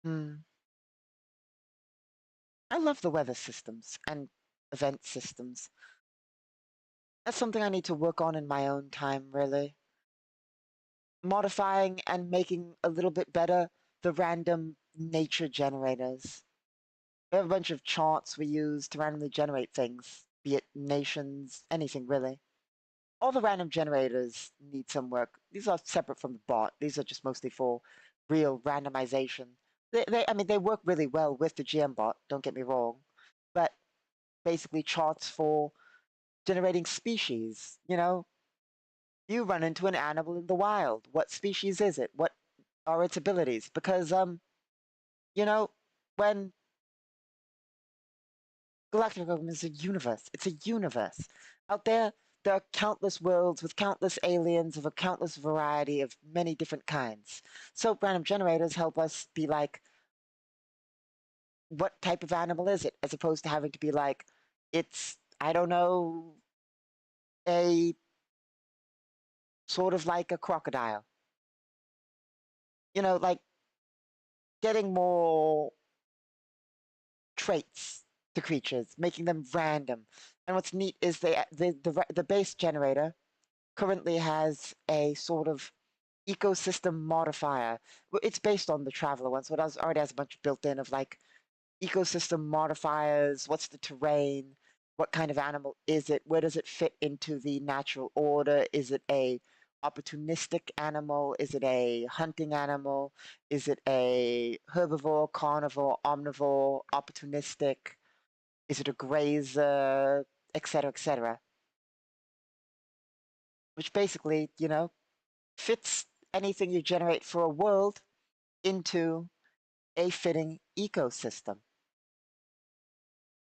Hmm. I love the weather systems and event systems. That's something I need to work on in my own time, really. Modifying and making a little bit better the random nature generators. We have a bunch of charts we use to randomly generate things, be it nations, anything really. All the random generators need some work. These are separate from the bot. These are just mostly for real randomization. I mean, they work really well with the GM bot, don't get me wrong, but basically charts for generating species, you know, you run into an animal in the wild. What species is it? What are its abilities? Because you know, when Galactic Requiem is a universe, it's a universe. Out there, there are countless worlds with countless aliens of a countless variety of many different kinds. So random generators help us be like, what type of animal is it? As opposed to having to be like, it's, I don't know, a sort of like a crocodile. You know, like getting more traits to creatures, making them random. And what's neat is the base generator currently has a sort of ecosystem modifier. It's based on the Traveler one, so it already has a bunch built in of like ecosystem modifiers. What's the terrain? What kind of animal is it? Where does it fit into the natural order? Is it a opportunistic animal? Is it a hunting animal? Is it a herbivore, carnivore, omnivore, opportunistic? Is it a grazer, etc., etc.? Which basically, you know, fits anything you generate for a world into a fitting ecosystem.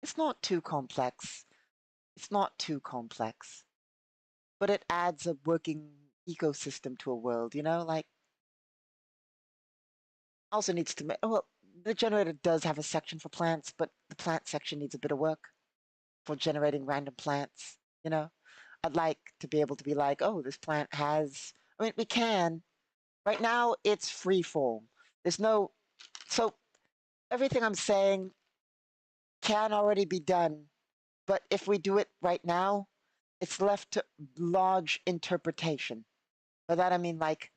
It's not too complex. It's not too complex, but it adds a working ecosystem to a world, you know? Like, also needs to make, well, the generator does have a section for plants, but the plant section needs a bit of work for generating random plants, you know? I'd like to be able to be like, oh, this plant has, I mean, we can. Right now, it's free form. There's no, so everything I'm saying can already be done, but if we do it right now, it's left to large interpretation. By that I mean, like,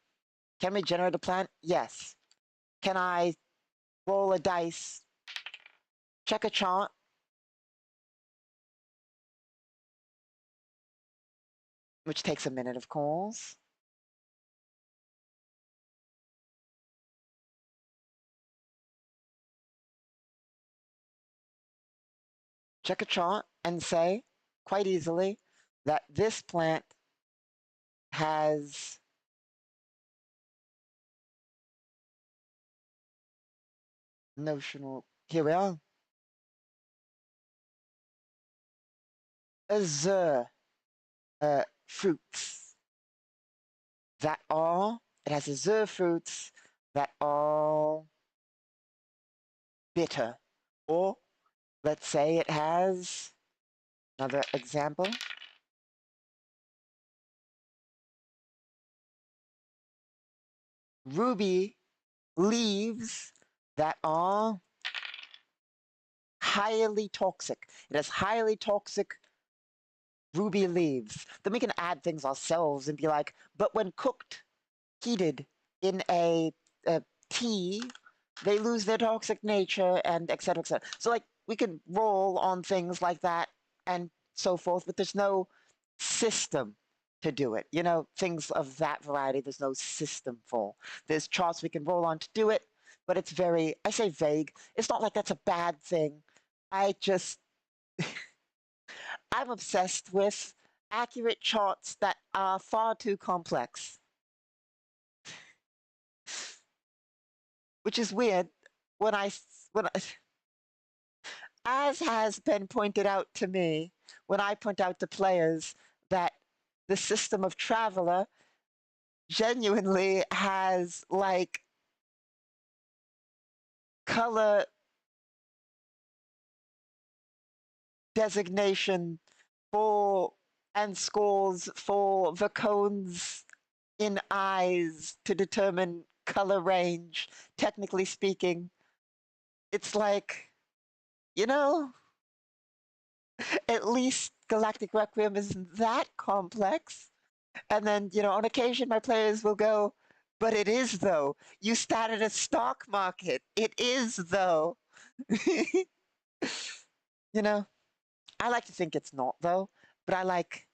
can we generate a plant? Yes. Can I roll a dice, check a chart, which takes a minute, of course, check a chart and say quite easily that this plant has notional, here we are, azure fruits that are, it has azure fruits that are bitter. Or let's say it has, another example, ruby leaves that are highly toxic. It has highly toxic ruby leaves. Then we can add things ourselves and be like, but when cooked, heated in a tea, they lose their toxic nature and et cetera, et cetera. So like we can roll on things like that and so forth, but there's no system to do it. You know, things of that variety, there's no system for. There's charts we can roll on to do it, but it's very, I say vague. It's not like that's a bad thing. I just, I'm obsessed with accurate charts that are far too complex, which is weird when when I, as has been pointed out to me, when I point out to players that the system of Traveler genuinely has like color designation for and scores for the cones in eyes to determine color range, technically speaking. It's like, you know, at least Galactic Requiem isn't that complex. And then, you know, on occasion my players will go, but it is though. You started a stock market. It is though. You know, I like to think it's not though, but I like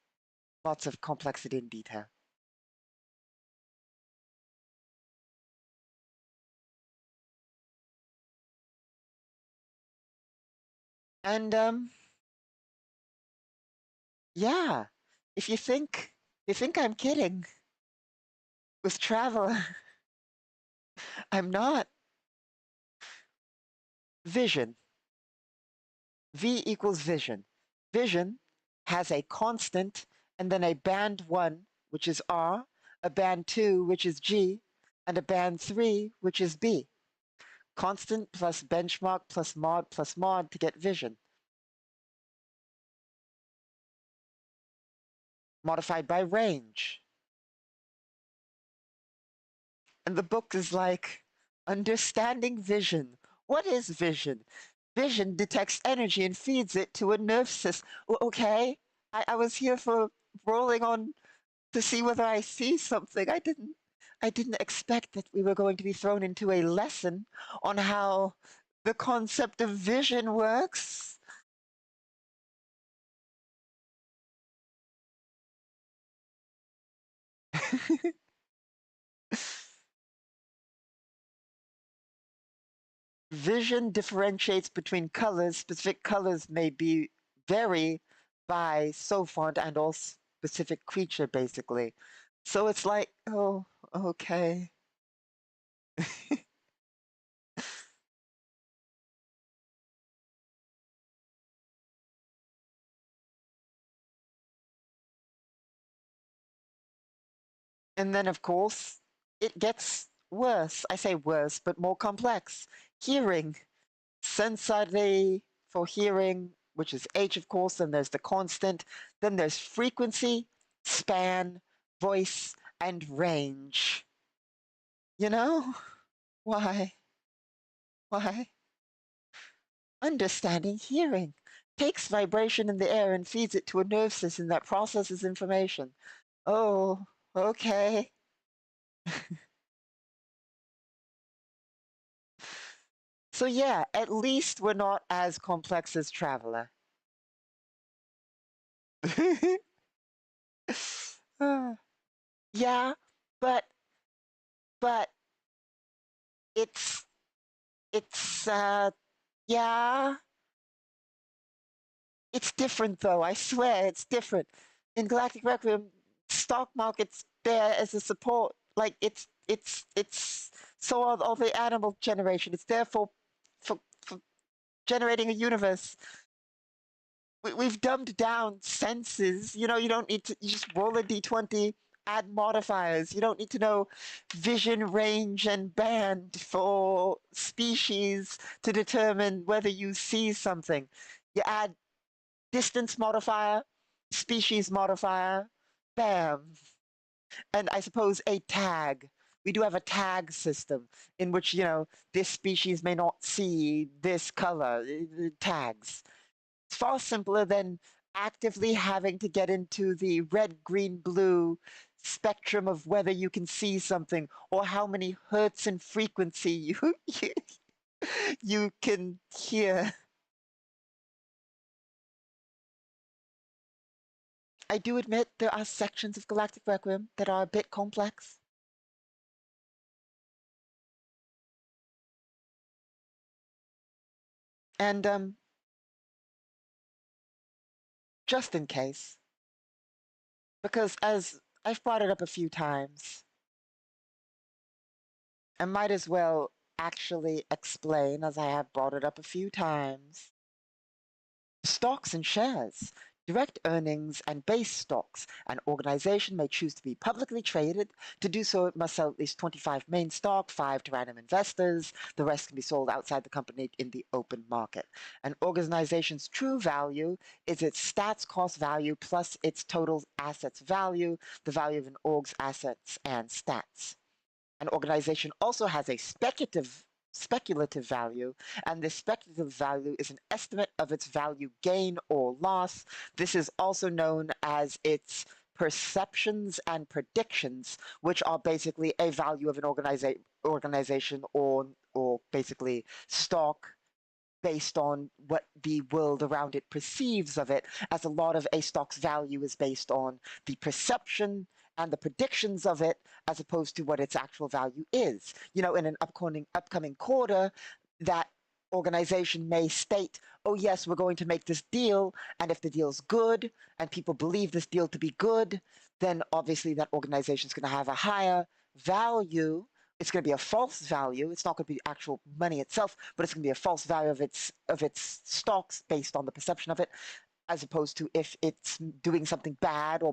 lots of complexity and detail. And yeah, if you think I'm kidding with travel, I'm not. Vision. V equals vision. Vision has a constant and then a band 1, which is R, a band 2, which is G, and a band 3, which is B. Constant plus benchmark plus mod to get vision. Modified by range. And the book is like, understanding vision. What is vision? Vision detects energy and feeds it to a nerve system. Okay, I was here for rolling on to see whether I see something. I didn't expect that we were going to be thrown into a lesson on how the concept of vision works. Vision differentiates between colors. Specific colors may be vary by font and all specific creature, basically. So it's like, oh, okay. And then, of course, it gets worse. I say worse, but more complex. Hearing. Sensitivity for hearing, which is H, of course. Then there's the constant. Then there's frequency, span, voice, and range. You know? Why? Why? Understanding hearing takes vibration in the air and feeds it to a nerve system that processes information. Oh, okay. So yeah, at least we're not as complex as Traveler. Yeah, but but it's it's yeah, it's different though. I swear it's different. In Galactic Requiem, stock market's there as a support. Like it's so all the animal generation. It's there for generating a universe. We've dumbed down senses. You know, you don't need to. You just roll a d20, add modifiers. You don't need to know vision, range, and band for species to determine whether you see something. You add distance modifier, species modifier, bam. And I suppose a tag. We do have a tag system in which, you know, this species may not see this color, tags. It's far simpler than actively having to get into the red, green, blue spectrum of whether you can see something or how many hertz and frequency you can hear. I do admit there are sections of Galactic Requiem that are a bit complex. And just in case, because as I've brought it up a few times, I might as well actually explain, as I have brought it up a few times. Stocks and shares, direct earnings and base stocks. An organization may choose to be publicly traded. To do so, it must sell at least 25 main stock, 5 to random investors. The rest can be sold outside the company in the open market. An organization's true value is its stats cost value plus its total assets value, the value of an org's assets and stats. An organization also has a speculative value, and this speculative value is an estimate of its value gain or loss. This is also known as its perceptions and predictions, which are basically a value of an organization or basically stock based on what the world around it perceives of it, as a lot of a stock's value is based on the perception and the predictions of it as opposed to what its actual value is. You know, in an upcoming quarter, that organization may state, oh yes, we're going to make this deal, and if the deal's good and people believe this deal to be good, then obviously that organization is going to have a higher value. It's going to be a false value. It's not going to be actual money itself, but it's going to be a false value of its stocks based on the perception of it, as opposed to if it's doing something bad or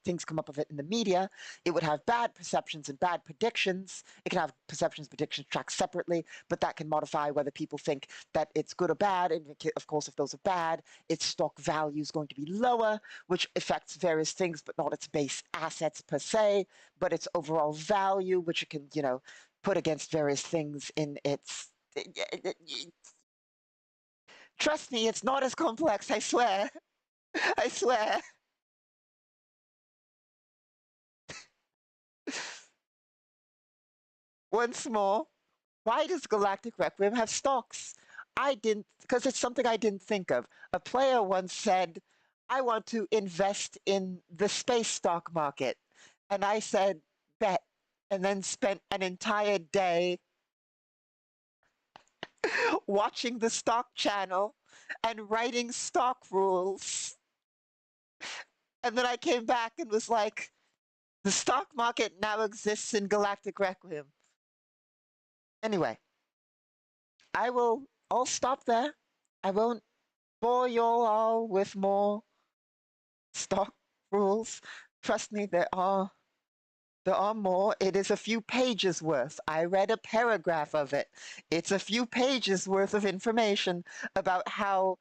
things come up of it in the media, it would have bad perceptions and bad predictions. It can have perceptions, predictions tracked separately, but that can modify whether people think that it's good or bad. And of course, if those are bad, its stock value is going to be lower, which affects various things, but not its base assets per se, but its overall value, which it can, put against various things in its. Trust me, it's not as complex, I swear. I swear. Once more, why does Galactic Requiem have stocks? I didn't, because it's something I didn't think of. A player once said, I want to invest in the space stock market. And I said, bet. And then spent an entire day watching the stock channel and writing stock rules. And then I came back and was like, the stock market now exists in Galactic Requiem. Anyway, I'll stop there. I won't bore you all with more stock rules. Trust me, there are more. It is a few pages worth. I read a paragraph of it. It's a few pages worth of information about how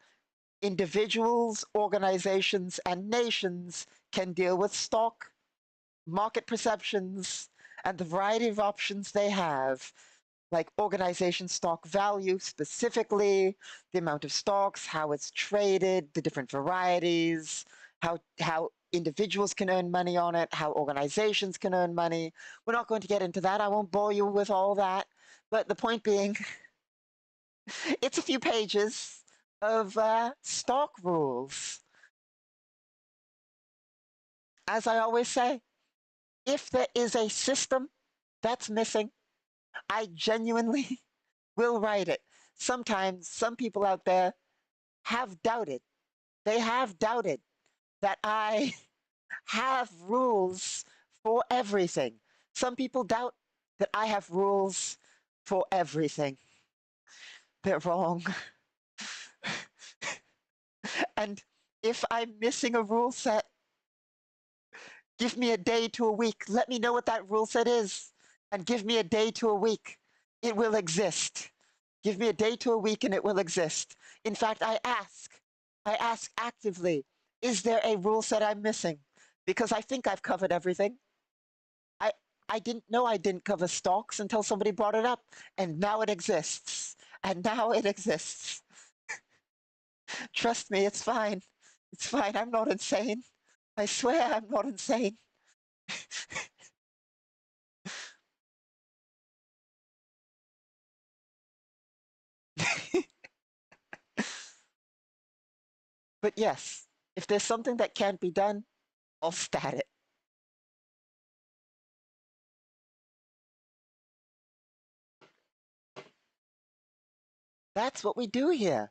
individuals, organizations, and nations can deal with stock, market perceptions, and the variety of options they have, like organization stock value specifically, the amount of stocks, how it's traded, the different varieties, how individuals can earn money on it, how organizations can earn money. We're not going to get into that. I won't bore you with all that. But the point being, it's a few pages of stock rules. As I always say, if there is a system that's missing, I genuinely will write it. Sometimes some people out there have doubted. They have doubted that I have rules for everything. Some people doubt that I have rules for everything. They're wrong. And if I'm missing a rule set, give me a day to a week. Let me know what that rule set is. And give me a day to a week. It will exist. Give me a day to a week and it will exist. In fact, I ask actively, is there a rule set I'm missing? Because I think I've covered everything. I didn't know I didn't cover stocks until somebody brought it up. And now it exists. And now it exists. Trust me, it's fine. It's fine. I'm not insane. I swear I'm not insane. But yes, if there's something that can't be done, I'll stat it. That's what we do here.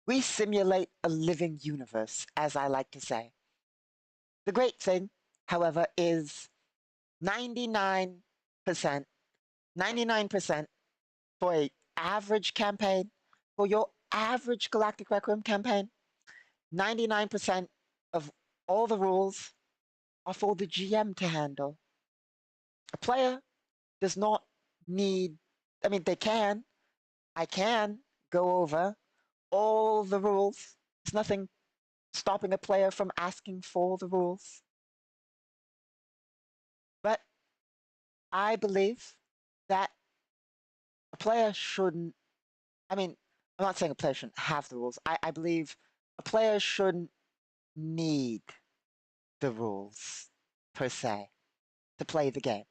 We simulate a living universe, as I like to say. The great thing, however, is 99%, 99% for a average campaign, for your average Galactic Requiem campaign, 99% of all the rules are for the GM to handle. A player does not need, I mean, I can go over all the rules. There's nothing stopping a player from asking for the rules. But I believe that a player shouldn't, I mean, I'm not saying a player shouldn't have the rules. I believe a player shouldn't need the rules per se to play the game.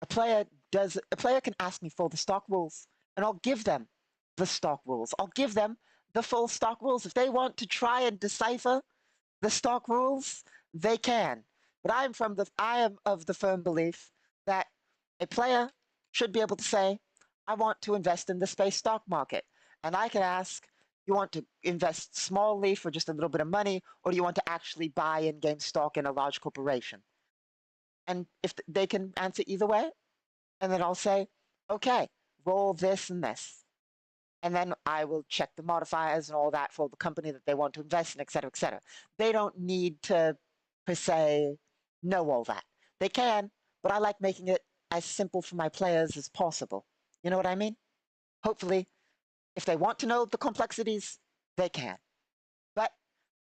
A player can ask me for the stock rules and I'll give them the stock rules. I'll give them the full stock rules. If they want to try and decipher the stock rules, they can. But I am of the firm belief that a player should be able to say, I want to invest in the space stock market. And I can ask, you want to invest smallly for just a little bit of money, or do you want to actually buy in-game stock in a large corporation? And if they can answer either way, and then I'll say, okay, roll this and this. And then I will check the modifiers and all that for the company that they want to invest in, et cetera, et cetera. They don't need to, per se, know all that. They can, but I like making it as simple for my players as possible. You know what I mean? Hopefully, if they want to know the complexities, they can. But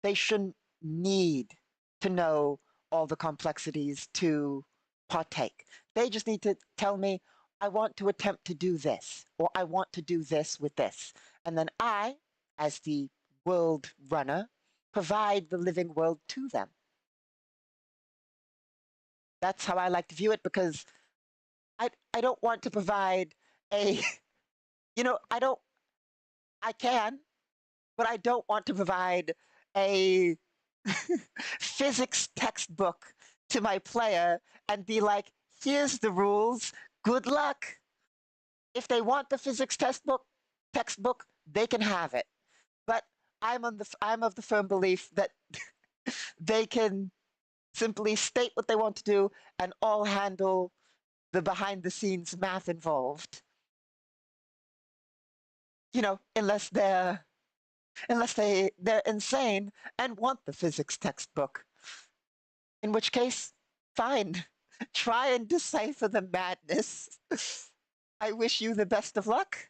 they shouldn't need to know all the complexities to partake. They just need to tell me, I want to attempt to do this, or I want to do this with this. And then I, as the world runner, provide the living world to them. That's how I like to view it, because I don't want to provide a, I can, but I don't want to provide a physics textbook to my player and be like, here's the rules, good luck. If they want the physics textbook, they can have it. But I'm of the firm belief that they can simply state what they want to do and all handle the behind the scenes math involved. Unless they're insane and want the physics textbook. In which case, fine. Try and decipher the madness. I wish you the best of luck.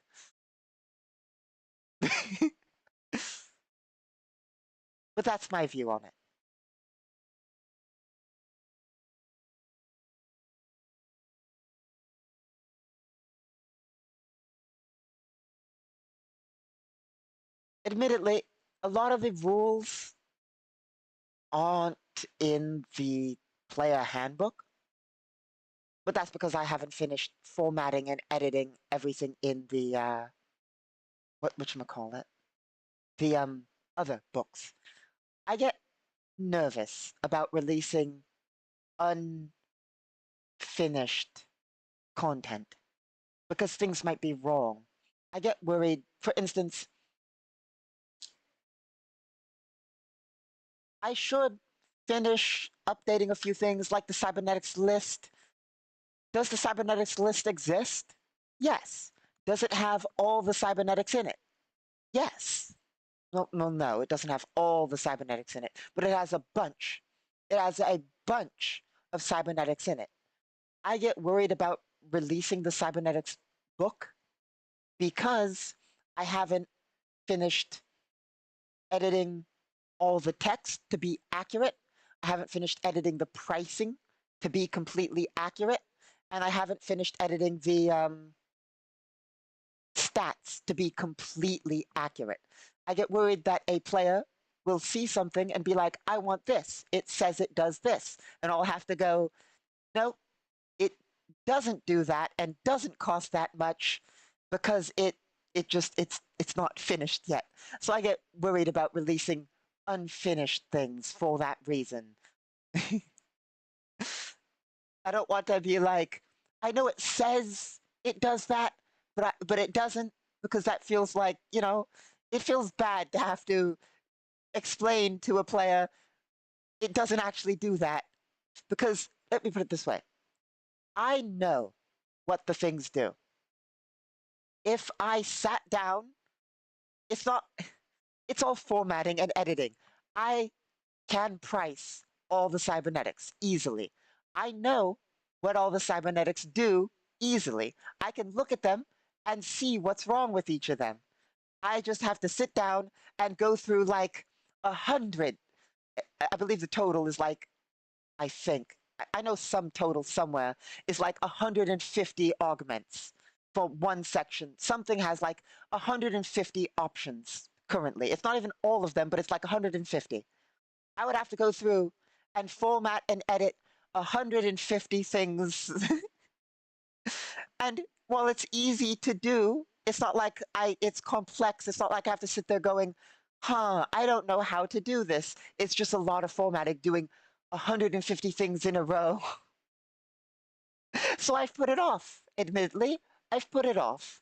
But that's my view on it. Admittedly, a lot of the rules aren't in the player handbook, but that's because I haven't finished formatting and editing everything in the whatchamacallit, the other books. I get nervous about releasing unfinished content because things might be wrong. I get worried. For instance, I should finish updating a few things like the cybernetics list. Does the cybernetics list exist? Yes. Does it have all the cybernetics in it? Yes. No, it doesn't have all the cybernetics in it, but it has a bunch. It has a bunch of cybernetics in it. I get worried about releasing the cybernetics book because I haven't finished editing all the text to be accurate. I haven't finished editing the pricing to be completely accurate. And I haven't finished editing the stats to be completely accurate. I get worried that a player will see something and be like, I want this. It says it does this. And I'll have to go, no, it doesn't do that and doesn't cost that much because it's not finished yet. So I get worried about releasing unfinished things for that reason. I don't want to be like, I know it says it does that, but it doesn't, because that feels like, it feels bad to have to explain to a player it doesn't actually do that. Because let me put it this way. I know what the things do. If I sat down, it's not it's all formatting and editing. I can price all the cybernetics easily. I know what all the cybernetics do easily. I can look at them and see what's wrong with each of them. I just have to sit down and go through like 100. I believe the total is like, I think, I know some total somewhere is like 150 augments for one section. Something has like 150 options currently. It's not even all of them, but it's like 150. I would have to go through and format and edit 150 things. And while it's easy to do, it's not like it's complex. It's not like I have to sit there going, I don't know how to do this. It's just a lot of formatting, doing 150 things in a row. So I've put it off, admittedly. I've put it off.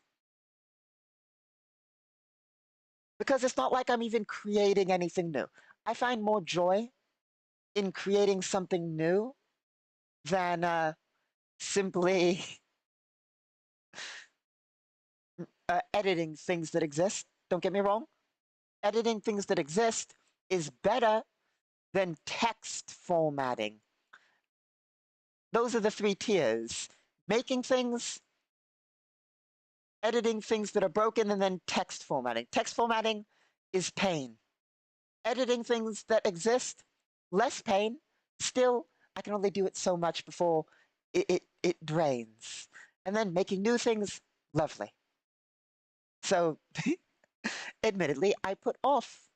Because it's not like I'm even creating anything new. I find more joy in creating something new than simply editing things that exist. Don't get me wrong. Editing things that exist is better than text formatting. Those are the three tiers. Making things, editing things that are broken, and then text formatting. Text formatting is pain. Editing things that exist, less pain. Still, I can only do it so much before it drains. And then making new things, lovely. So, admittedly, I put off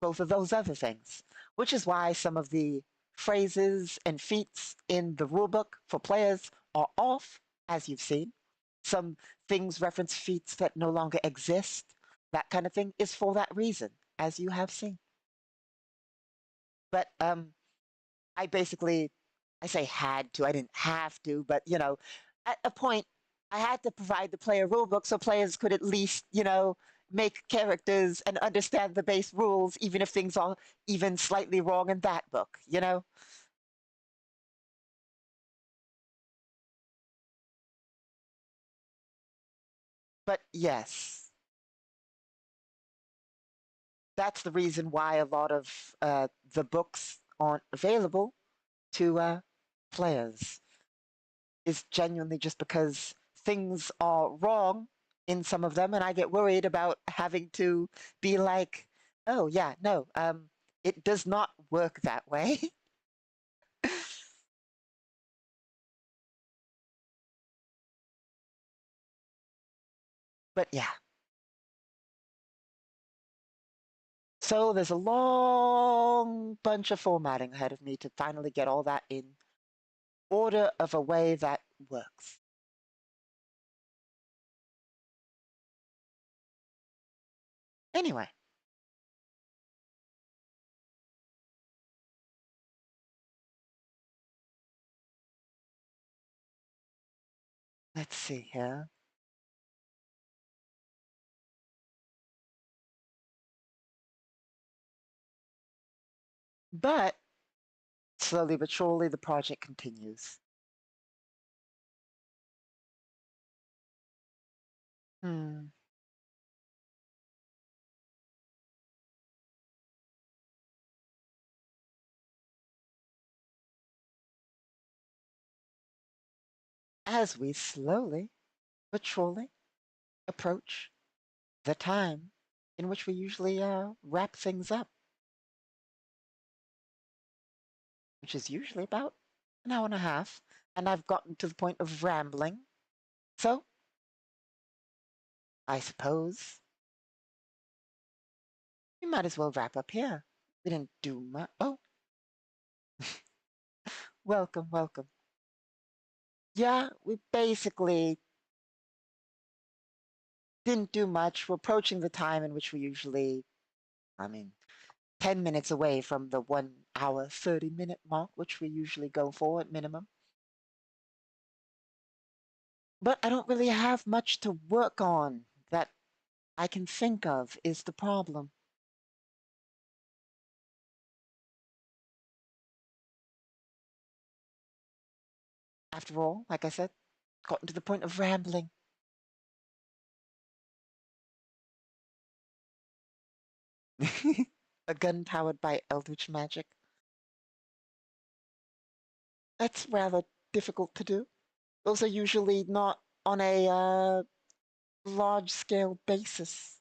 both of those other things, which is why some of the phrases and feats in the rulebook for players are off, as you've seen. Some things reference feats that no longer exist. That kind of thing is for that reason, as you have seen. But I basically, I say had to, I didn't have to, but at a point, I had to provide the player rulebook so players could at least, make characters and understand the base rules, even if things are even slightly wrong in that book. But yes, that's the reason why a lot of the books aren't available to players, is genuinely just because things are wrong in some of them, and I get worried about having to be like, oh yeah, no, it does not work that way. But yeah, so there's a long bunch of formatting ahead of me to finally get all that in order of a way that works. Anyway, let's see here. But slowly but surely, the project continues. Hmm. As we slowly but surely approach the time in which we usually wrap things up, which is usually about an hour and a half, and I've gotten to the point of rambling. So, I suppose we might as well wrap up here. We didn't do much. Oh, welcome, welcome. Yeah, we basically didn't do much. We're approaching the time in which we usually, I mean, 10 minutes away from the 1 hour, 30-minute mark, which we usually go for at minimum. But I don't really have much to work on that I can think of is the problem. After all, like I said, gotten to the point of rambling. A gun powered by eldritch magic. That's rather difficult to do. Those are usually not on a large scale basis.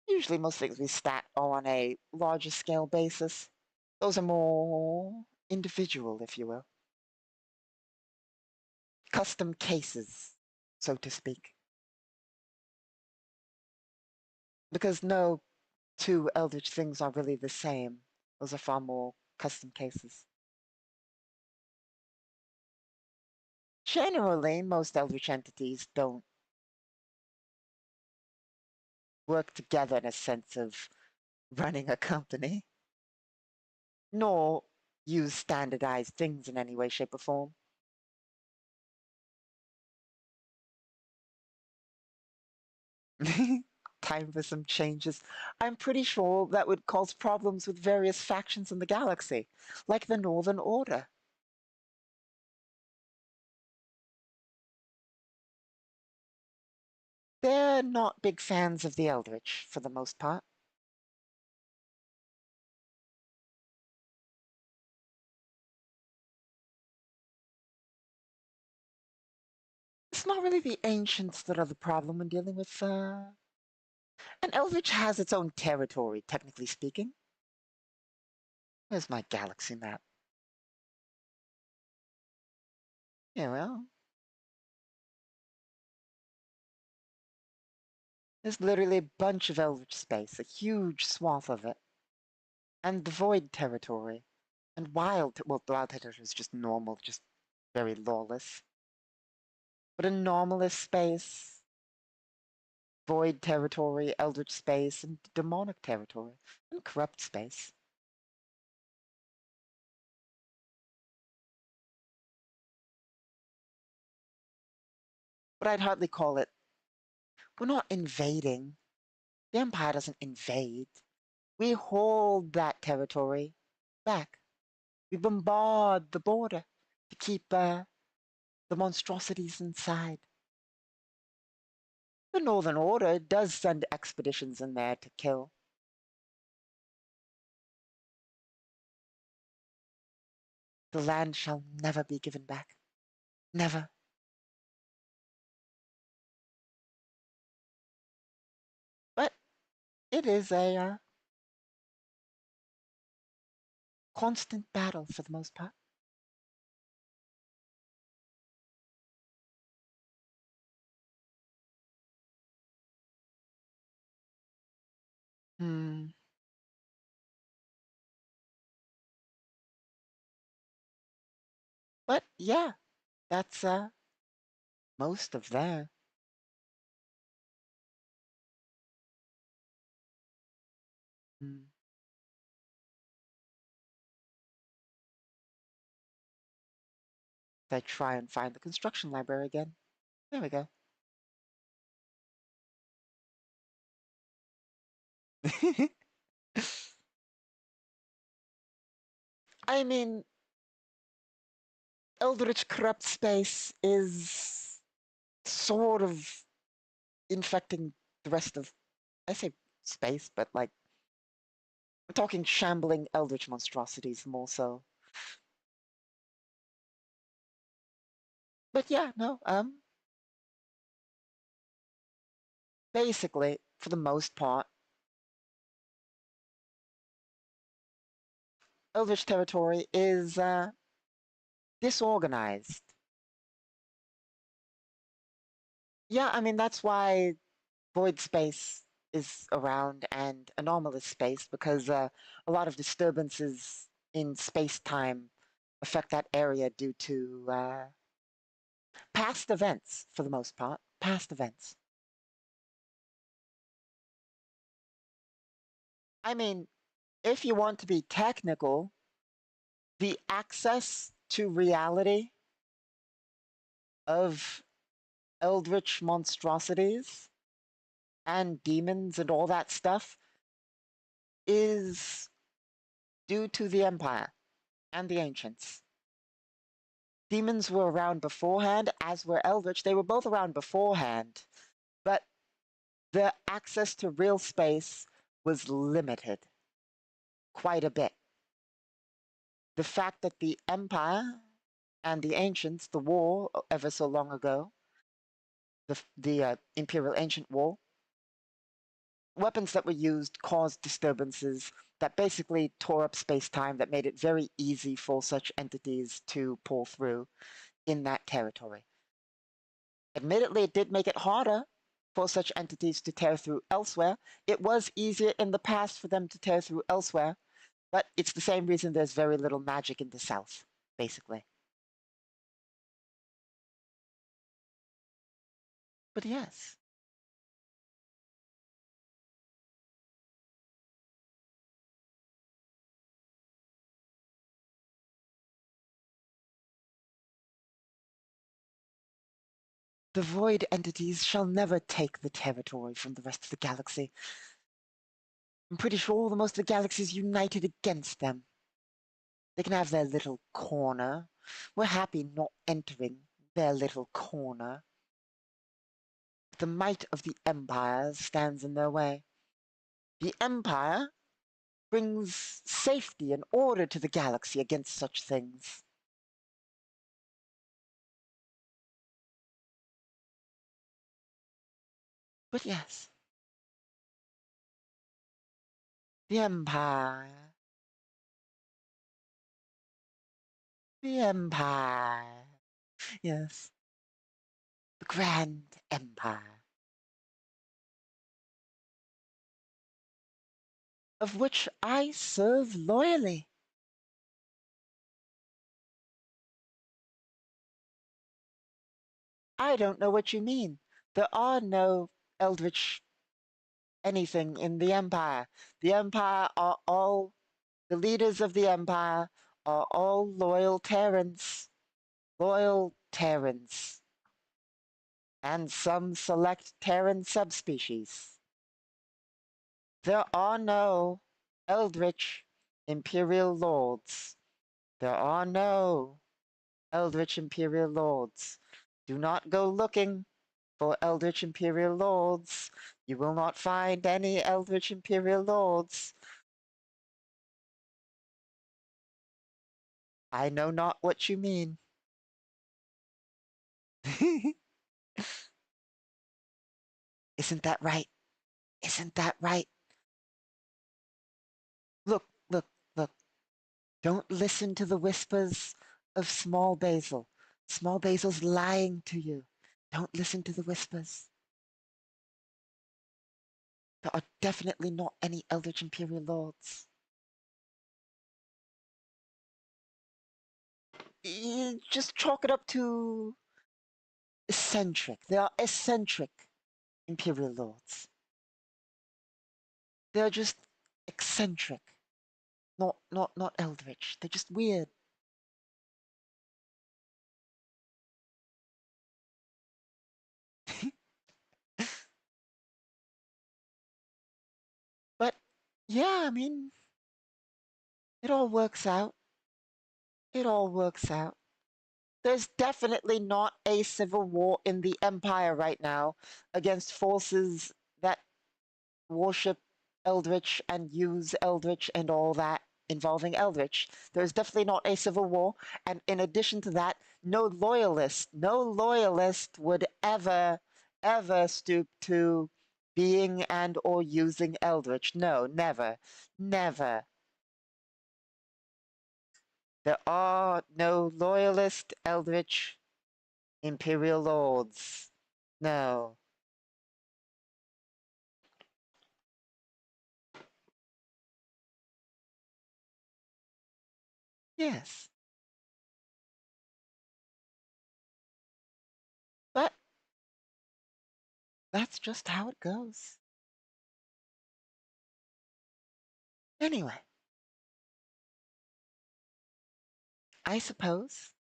Usually most things we stat are on a larger scale basis. Those are more individual, if you will. Custom cases, so to speak. Because no two eldritch things are really the same. Those are far more custom cases. Generally, most eldritch entities don't work together in a sense of running a company, nor use standardized things in any way, shape, or form. Time for some changes. I'm pretty sure that would cause problems with various factions in the galaxy, like the Northern Order. They're not big fans of the Eldritch, for the most part. It's not really the ancients that are the problem when dealing with. An Eldritch has its own territory, technically speaking. Where's my galaxy map? Yeah, well, there's literally a bunch of Eldritch space, a huge swath of it. And the Void territory. And well, the Wild territory is just normal, just very lawless. But anomalous space, Void territory, Eldritch space, and demonic territory, and corrupt space. But I'd hardly call it. We're not invading. The Empire doesn't invade. We hold that territory back. We bombard the border to keep the monstrosities inside. The Northern Order does send expeditions in there to kill. The land shall never be given back. Never. But it is a constant battle for the most part. Hmm. But yeah, that's most of there. Hmm. I try and find the construction library again. There we go. I mean, Eldritch Corrupt Space is sort of infecting the rest of, I say space, but like, we're talking shambling Eldritch monstrosities more so. But yeah, no, basically, for the most part, Eldritch territory is disorganized. Yeah, I mean, that's why void space is around and anomalous space because a lot of disturbances in space-time affect that area due to past events, for the most part. Past events. I mean, if you want to be technical, the access to reality of eldritch monstrosities and demons and all that stuff is due to the Empire and the Ancients. Demons were around beforehand, as were eldritch. They were both around beforehand, but the access to real space was limited quite a bit. The fact that the Empire and the Ancients, the war ever so long ago, the Imperial Ancient War, weapons that were used caused disturbances that basically tore up space-time, that made it very easy for such entities to pull through in that territory. Admittedly, it did make it harder for such entities to tear through elsewhere. It was easier in the past for them to tear through elsewhere, but it's the same reason there's very little magic in the South, basically. But yes. The void entities shall never take the territory from the rest of the galaxy. I'm pretty sure the most of the galaxy is united against them. They can have their little corner. We're happy not entering their little corner. The might of the Empire stands in their way. The Empire brings safety and order to the galaxy against such things. But yes, the Empire. The Empire. Yes, the Grand Empire, of which I serve loyally. I don't know what you mean. There are no eldritch anything in the Empire. The Empire are all, the leaders of the Empire are all loyal Terrans. Loyal Terrans. And some select Terran subspecies. There are no eldritch Imperial Lords. There are no eldritch Imperial Lords. Do not go looking for eldritch Imperial Lords. You will not find any eldritch Imperial Lords. I know not what you mean. Isn't that right? Isn't that right? Look, look, look. Don't listen to the whispers of Small Basil. Small Basil's lying to you. Don't listen to the whispers. There are definitely not any Eldritch Imperial Lords. Just chalk it up to eccentric. They are eccentric Imperial Lords. They're just eccentric. Not Eldritch. They're just weird. But yeah, I mean, it all works out. It all works out. There's definitely not a civil war in the Empire right now against forces that worship Eldritch and use Eldritch and all that involving Eldritch. There's definitely not a civil war, and in addition to that, no loyalist would ever stoop to being and or using Eldritch. No, never. Never. There are no loyalist Eldritch Imperial Lords. No. Yes. But that's just how it goes. Anyway, I suppose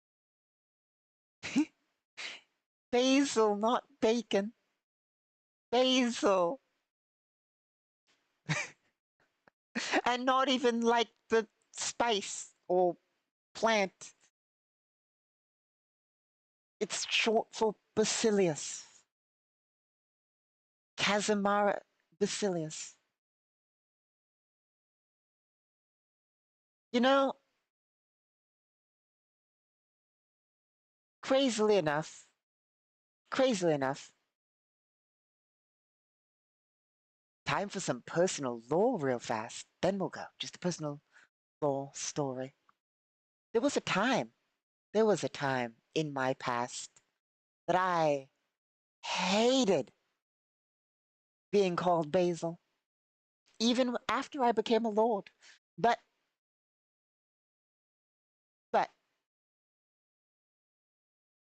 basil, not bacon. Basil. And not even like the spice or plant. It's short for Basilius. Casimara Basilius. You know, crazily enough, crazily enough, time for some personal lore real fast. Then we'll go. Just a personal lore story. There was a time, there was a time in my past that I hated being called Basil, even after I became a lord. But, but,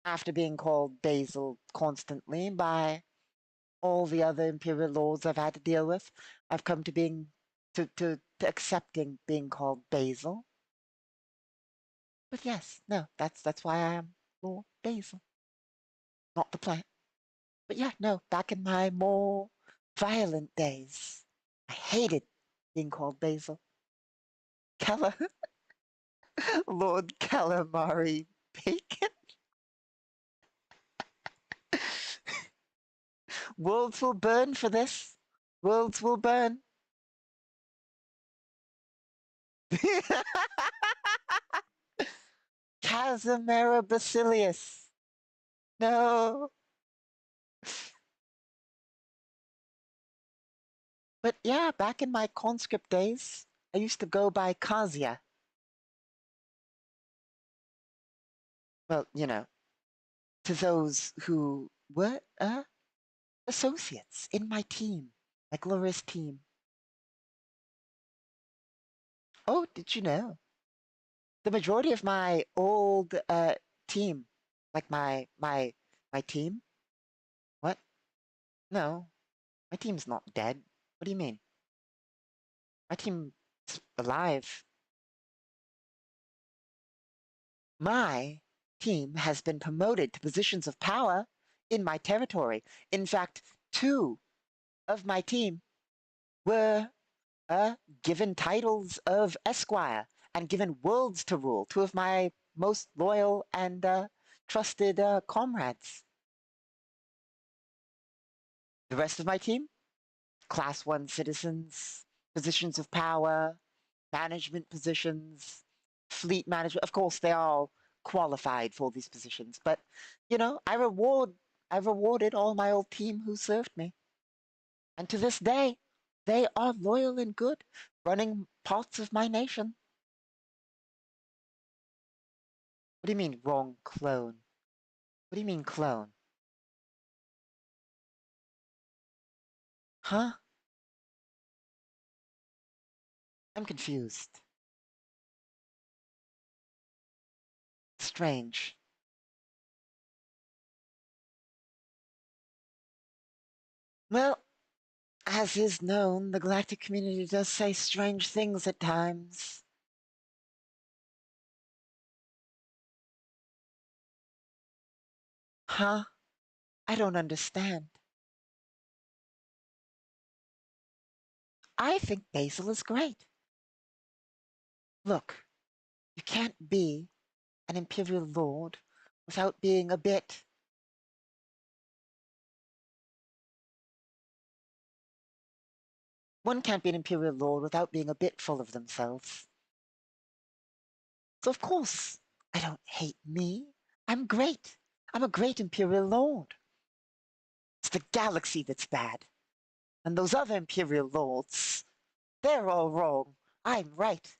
after being called Basil constantly by all the other imperial lords I've had to deal with, I've come to being to accepting being called Basil. But yes, no, that's why I am Lord Basil, not the plant. But yeah, no, back in my more violent days, I hated being called Basil. Cala Lord Calamari Bacon. Worlds will burn for this. Worlds will burn. Casimira Basilius. No. But yeah, back in my conscript days, I used to go by Kasia. Well, to those who were associates in my team, my glorious team. Oh, did you know? The majority of my old team, like my team. What? No, my team's not dead. What do you mean? My team's alive. My team has been promoted to positions of power in my territory. In fact, two of my team were given titles of Esquire and given worlds to rule, two of my most loyal and trusted comrades. The rest of my team, Class 1 citizens, positions of power, management positions, fleet management. Of course, they all qualified for these positions, but I rewarded all my old team who served me. And to this day, they are loyal and good, running parts of my nation. What do you mean, wrong clone? What do you mean, clone? Huh? I'm confused. Strange. Well, as is known, the galactic community does say strange things at times. Huh? I don't understand. I think Basil is great. Look, you can't be an Imperial Lord without being a bit. One can't be an Imperial Lord without being a bit full of themselves. So, of course, I don't hate me. I'm great. I'm a great Imperial Lord. It's the galaxy that's bad. And those other Imperial Lords, they're all wrong. I'm right.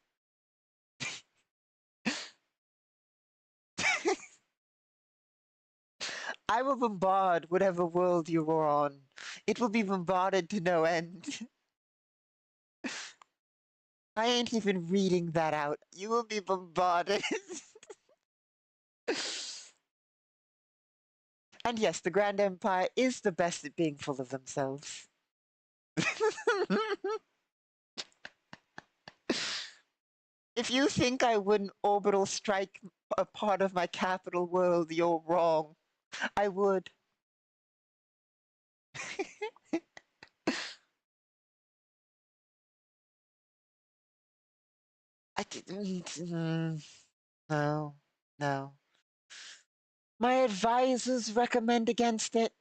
I will bombard whatever world you are on. It will be bombarded to no end. I ain't even reading that out. You will be bombarded. And yes, the Grand Empire is the best at being full of themselves. If you think I wouldn't orbital strike a part of my capital world, you're wrong. I would. I didn't. No, no. My advisors recommend against it.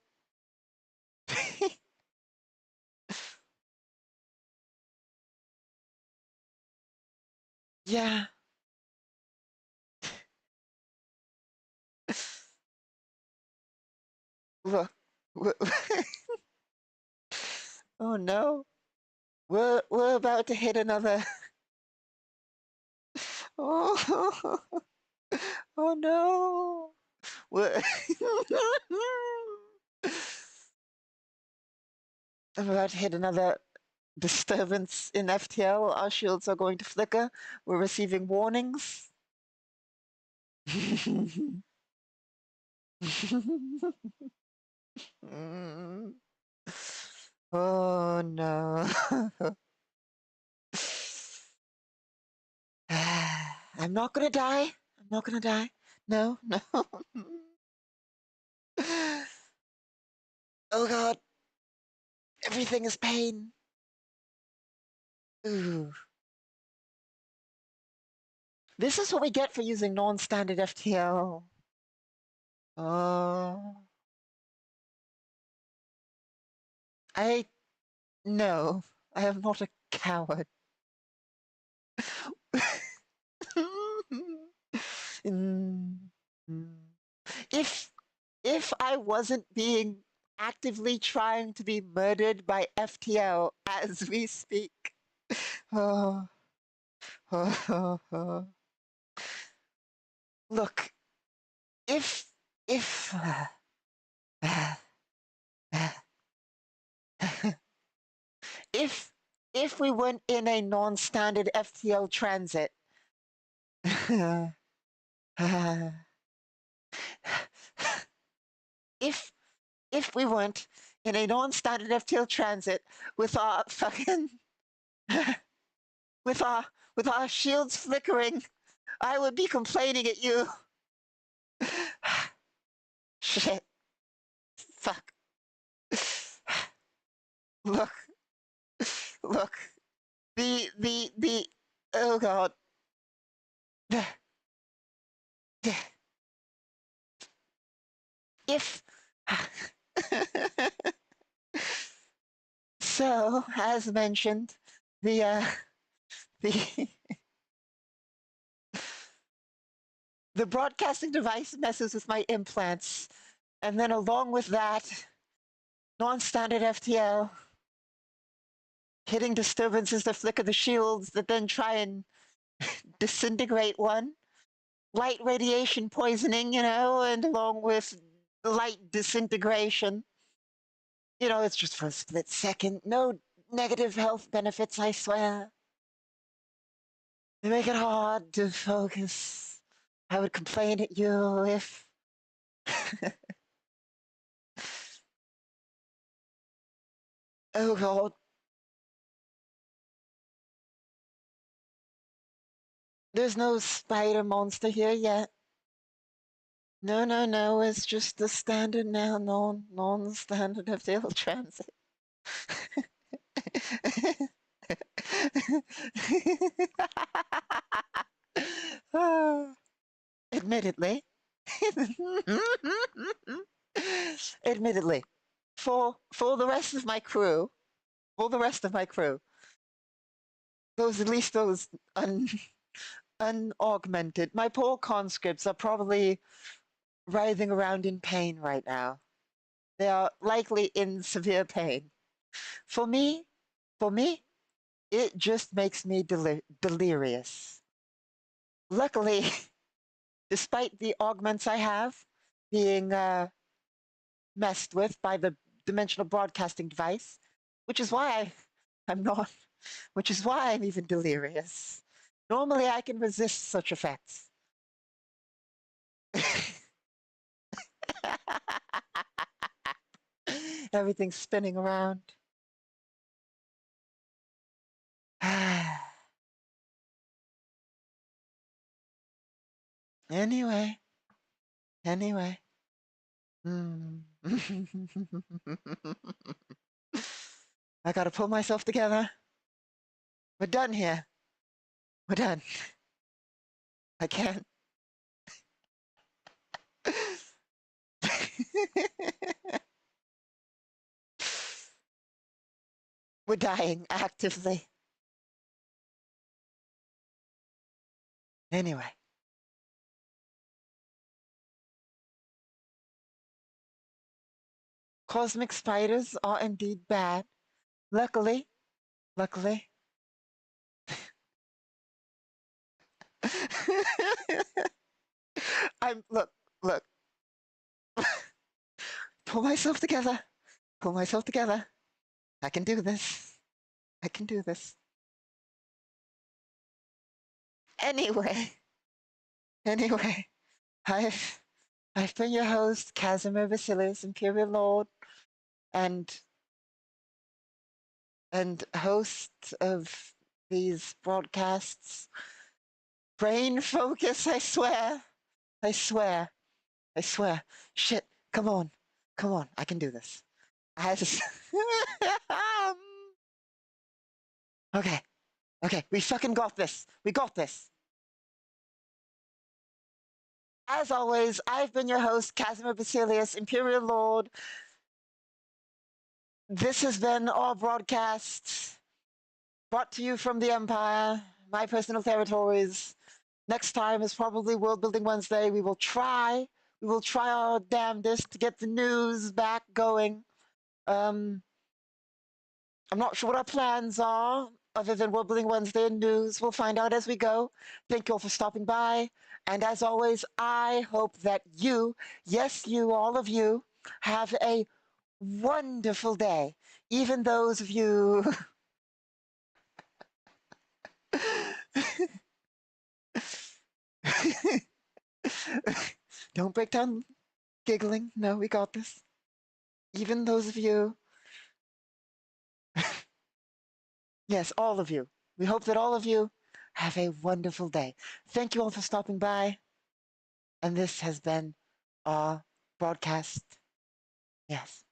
Yeah. Look. Oh no. We're about to hit another. Oh, oh no. We're I'm about to hit another disturbance in FTL. Our shields are going to flicker. We're receiving warnings. Oh no. I'm not gonna die. I'm not gonna die. No, no. Oh god. Everything is pain. Ooh. This is what we get for using non-standard FTL. Oh. No. I am not a coward. if if I wasn't being actively trying to be murdered by FTL as we speak. Oh, oh, oh. Look, if if if if we weren't in a non-standard FTL transit, if if we weren't in a non-standard FTL transit with our fucking with our shields flickering, I would be complaining at you. Shit. Fuck. Look. Look. The oh god. If so, as mentioned, the the the broadcasting device messes with my implants, and then along with that, non-standard FTL hitting disturbances that flicker the shields that then try and disintegrate one, light radiation poisoning, and along with light disintegration. It's just for a split second. No negative health benefits, I swear. They make it hard to focus. I would complain at you if. Oh god. There's no spider monster here yet. No, no, no. It's just the standard now, non-standard FTL transit. Admittedly. Admittedly. For the rest of my crew, those at least those unaugmented, my poor conscripts are probably writhing around in pain right now. They are likely in severe pain. For me, it just makes me delirious. Luckily, despite the augments I have being messed with by the dimensional broadcasting device, which is why I'm not which is why I'm even delirious. Normally, I can resist such effects. Everything's spinning around. Anyway. Hmm. I gotta pull myself together. We're done here. We're done. I can't. We're dying actively. Anyway. Cosmic spiders are indeed bad. Luckily. Look. Pull myself together. Pull myself together. I can do this. I can do this. Anyway. I've been your host, Casimir Basilius, Imperial Lord, and host of these broadcasts. Brain focus, I swear. Shit, come on. I can do this. I just... Okay, we fucking got this. We got this. As always, I've been your host, Casimir Basilius, Imperial Lord. This has been our broadcast brought to you from the Empire, my personal territories. Next time is probably Worldbuilding Wednesday. We will try our damnedest to get the news back going. I'm not sure what our plans are, other than Worldbuilding Wednesday and news. We'll find out as we go. Thank you all for stopping by. And as always, I hope that you, yes, you, all of you, have a wonderful day. Even those of you... Don't break down giggling. No, we got this. Even those of you... Yes, all of you. We hope that all of you have a wonderful day. Thank you all for stopping by. And this has been our broadcast. Yes.